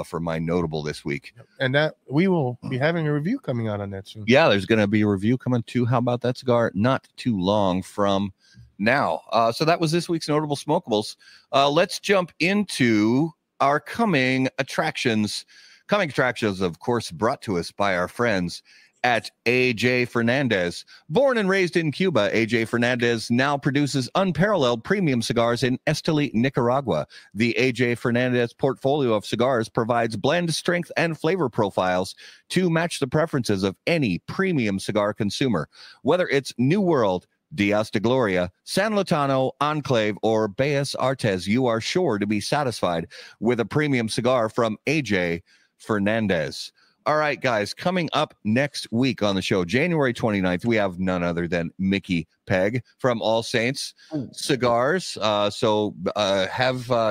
For my notable this week. And that we will be having a review coming out on that soon. Yeah, there's going to be a review coming to How About That Cigar not too long from now. So that was this week's Notable Smokables. Let's jump into our coming attractions. Coming attractions, of course, brought to us by our friends at AJ Fernandez. Born and raised in Cuba, AJ Fernandez now produces unparalleled premium cigars in Esteli, Nicaragua. The AJ Fernandez portfolio of cigars provides blend strength and flavor profiles to match the preferences of any premium cigar consumer. Whether it's New World, Dias de Gloria, San Lotano, Enclave, or Bellas Artes, you are sure to be satisfied with a premium cigar from AJ Fernandez. All right, guys, coming up next week on the show, January 29th, we have none other than Mickey Pegg from All Saints Cigars. So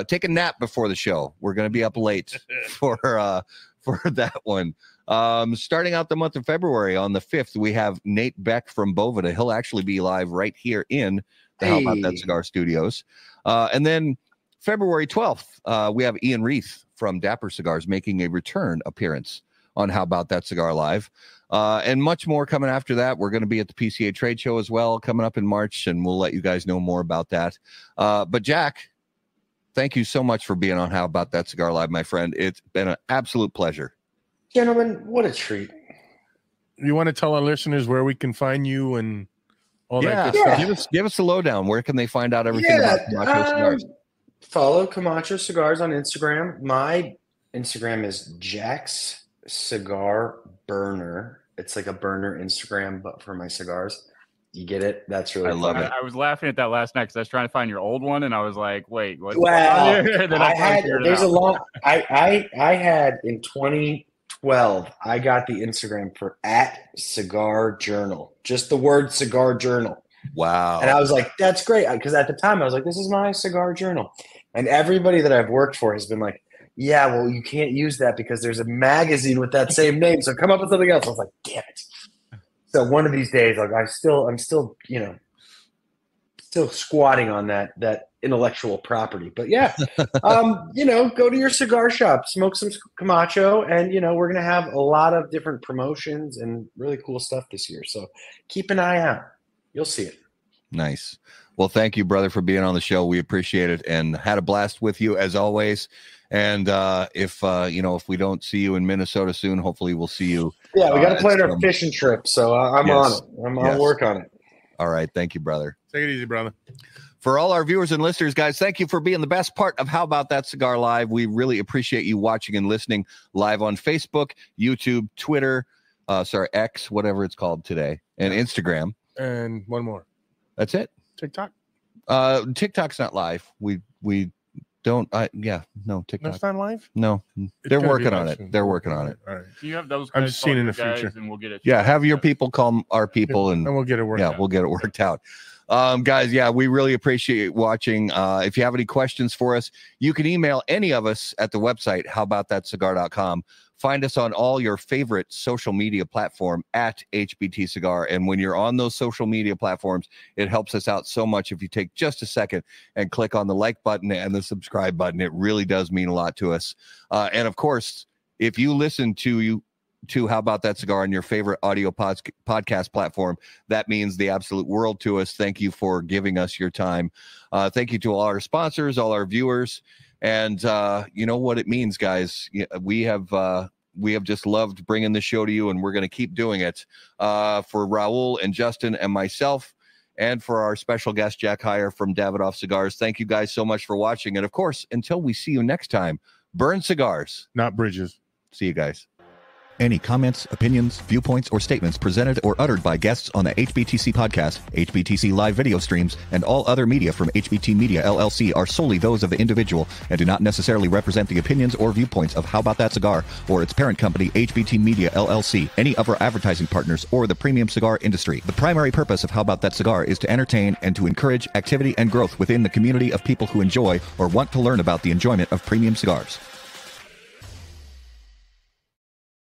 take a nap before the show. We're going to be up late for that one. Starting out the month of February on the 5th, we have Nate Beck from Bovida. He'll actually be live right here in the How About That Cigar Studios. And then February 12th, we have Ian Reith from Dapper Cigars making a return appearance on How About That Cigar Live, and much more coming after that. We're going to be at the PCA trade show as well coming up in March, and we'll let you guys know more about that. But Jack, thank you so much for being on How About That Cigar Live, my friend. It's been an absolute pleasure. Gentlemen, what a treat. You want to tell our listeners where we can find you and all that good stuff? Give us the lowdown. Where can they find out everything about Camacho Cigars? Follow Camacho Cigars on Instagram. My Instagram is Jack's Cigar Burner. It's like a burner Instagram, but for my cigars. You get it? That's really love it. I was laughing at that last night because I was trying to find your old one, and I was like, "Wait, what?" Well, I had in 2012. I got the Instagram for @Cigar Journal, just the word Cigar Journal. Wow! And I was like, "That's great," because at the time I was like, "This is my cigar journal," and everybody that I've worked for has been like, yeah, well, you can't use that because there's a magazine with that same name. So come up with something else. I was like, damn it. So one of these days, I'm still, still squatting on that intellectual property. But yeah, go to your cigar shop, smoke some Camacho, and we're gonna have a lot of different promotions and really cool stuff this year. So keep an eye out. You'll see it. Nice. Well, thank you, brother, for being on the show. We appreciate it and had a blast with you as always. And if we don't see you in Minnesota soon, hopefully we'll see you. Yeah, we got to plan our fishing trip, so I'm on it. I'll work on it. All right, thank you, brother. Take it easy, brother. For all our viewers and listeners, guys, thank you for being the best part of How About That Cigar Live. We really appreciate you watching and listening live on Facebook, YouTube, Twitter, X, whatever it's called today, and Instagram. And one more. That's it. TikTok. TikTok's not live. We don't. No TikTok. That's not live. No, they're working on it. They're working on it. All right. You have those. I'm just seeing in the future, and we'll get it. Yeah, have your people call our people, and we'll get it worked out. Yeah, we'll get it worked out. Guys, we really appreciate watching. If you have any questions for us, you can email any of us at the website, howaboutthatcigar.com. Find us on all your favorite social media platform at HBT Cigar. And when you're on those social media platforms, it helps us out so much if you take just a second and click on the like button and the subscribe button. It really does mean a lot to us. And of course, if you listen to How About That Cigar on your favorite audio podcast platform, that means the absolute world to us. Thank you for giving us your time. Thank you to all our sponsors, all our viewers. And you know what it means, guys. We have just loved bringing the show to you, and we're going to keep doing it. For Raul and Justin and myself, and for our special guest, Jack Heyer from Davidoff Cigars, thank you guys so much for watching. And of course, until we see you next time, burn cigars, not bridges. See you guys. Any comments, opinions, viewpoints, or statements presented or uttered by guests on the HBTC podcast, HBTC live video streams, and all other media from HBT Media LLC are solely those of the individual and do not necessarily represent the opinions or viewpoints of How About That Cigar or its parent company, HBT Media LLC, any of our advertising partners, or the premium cigar industry. The primary purpose of How About That Cigar is to entertain and to encourage activity and growth within the community of people who enjoy or want to learn about the enjoyment of premium cigars.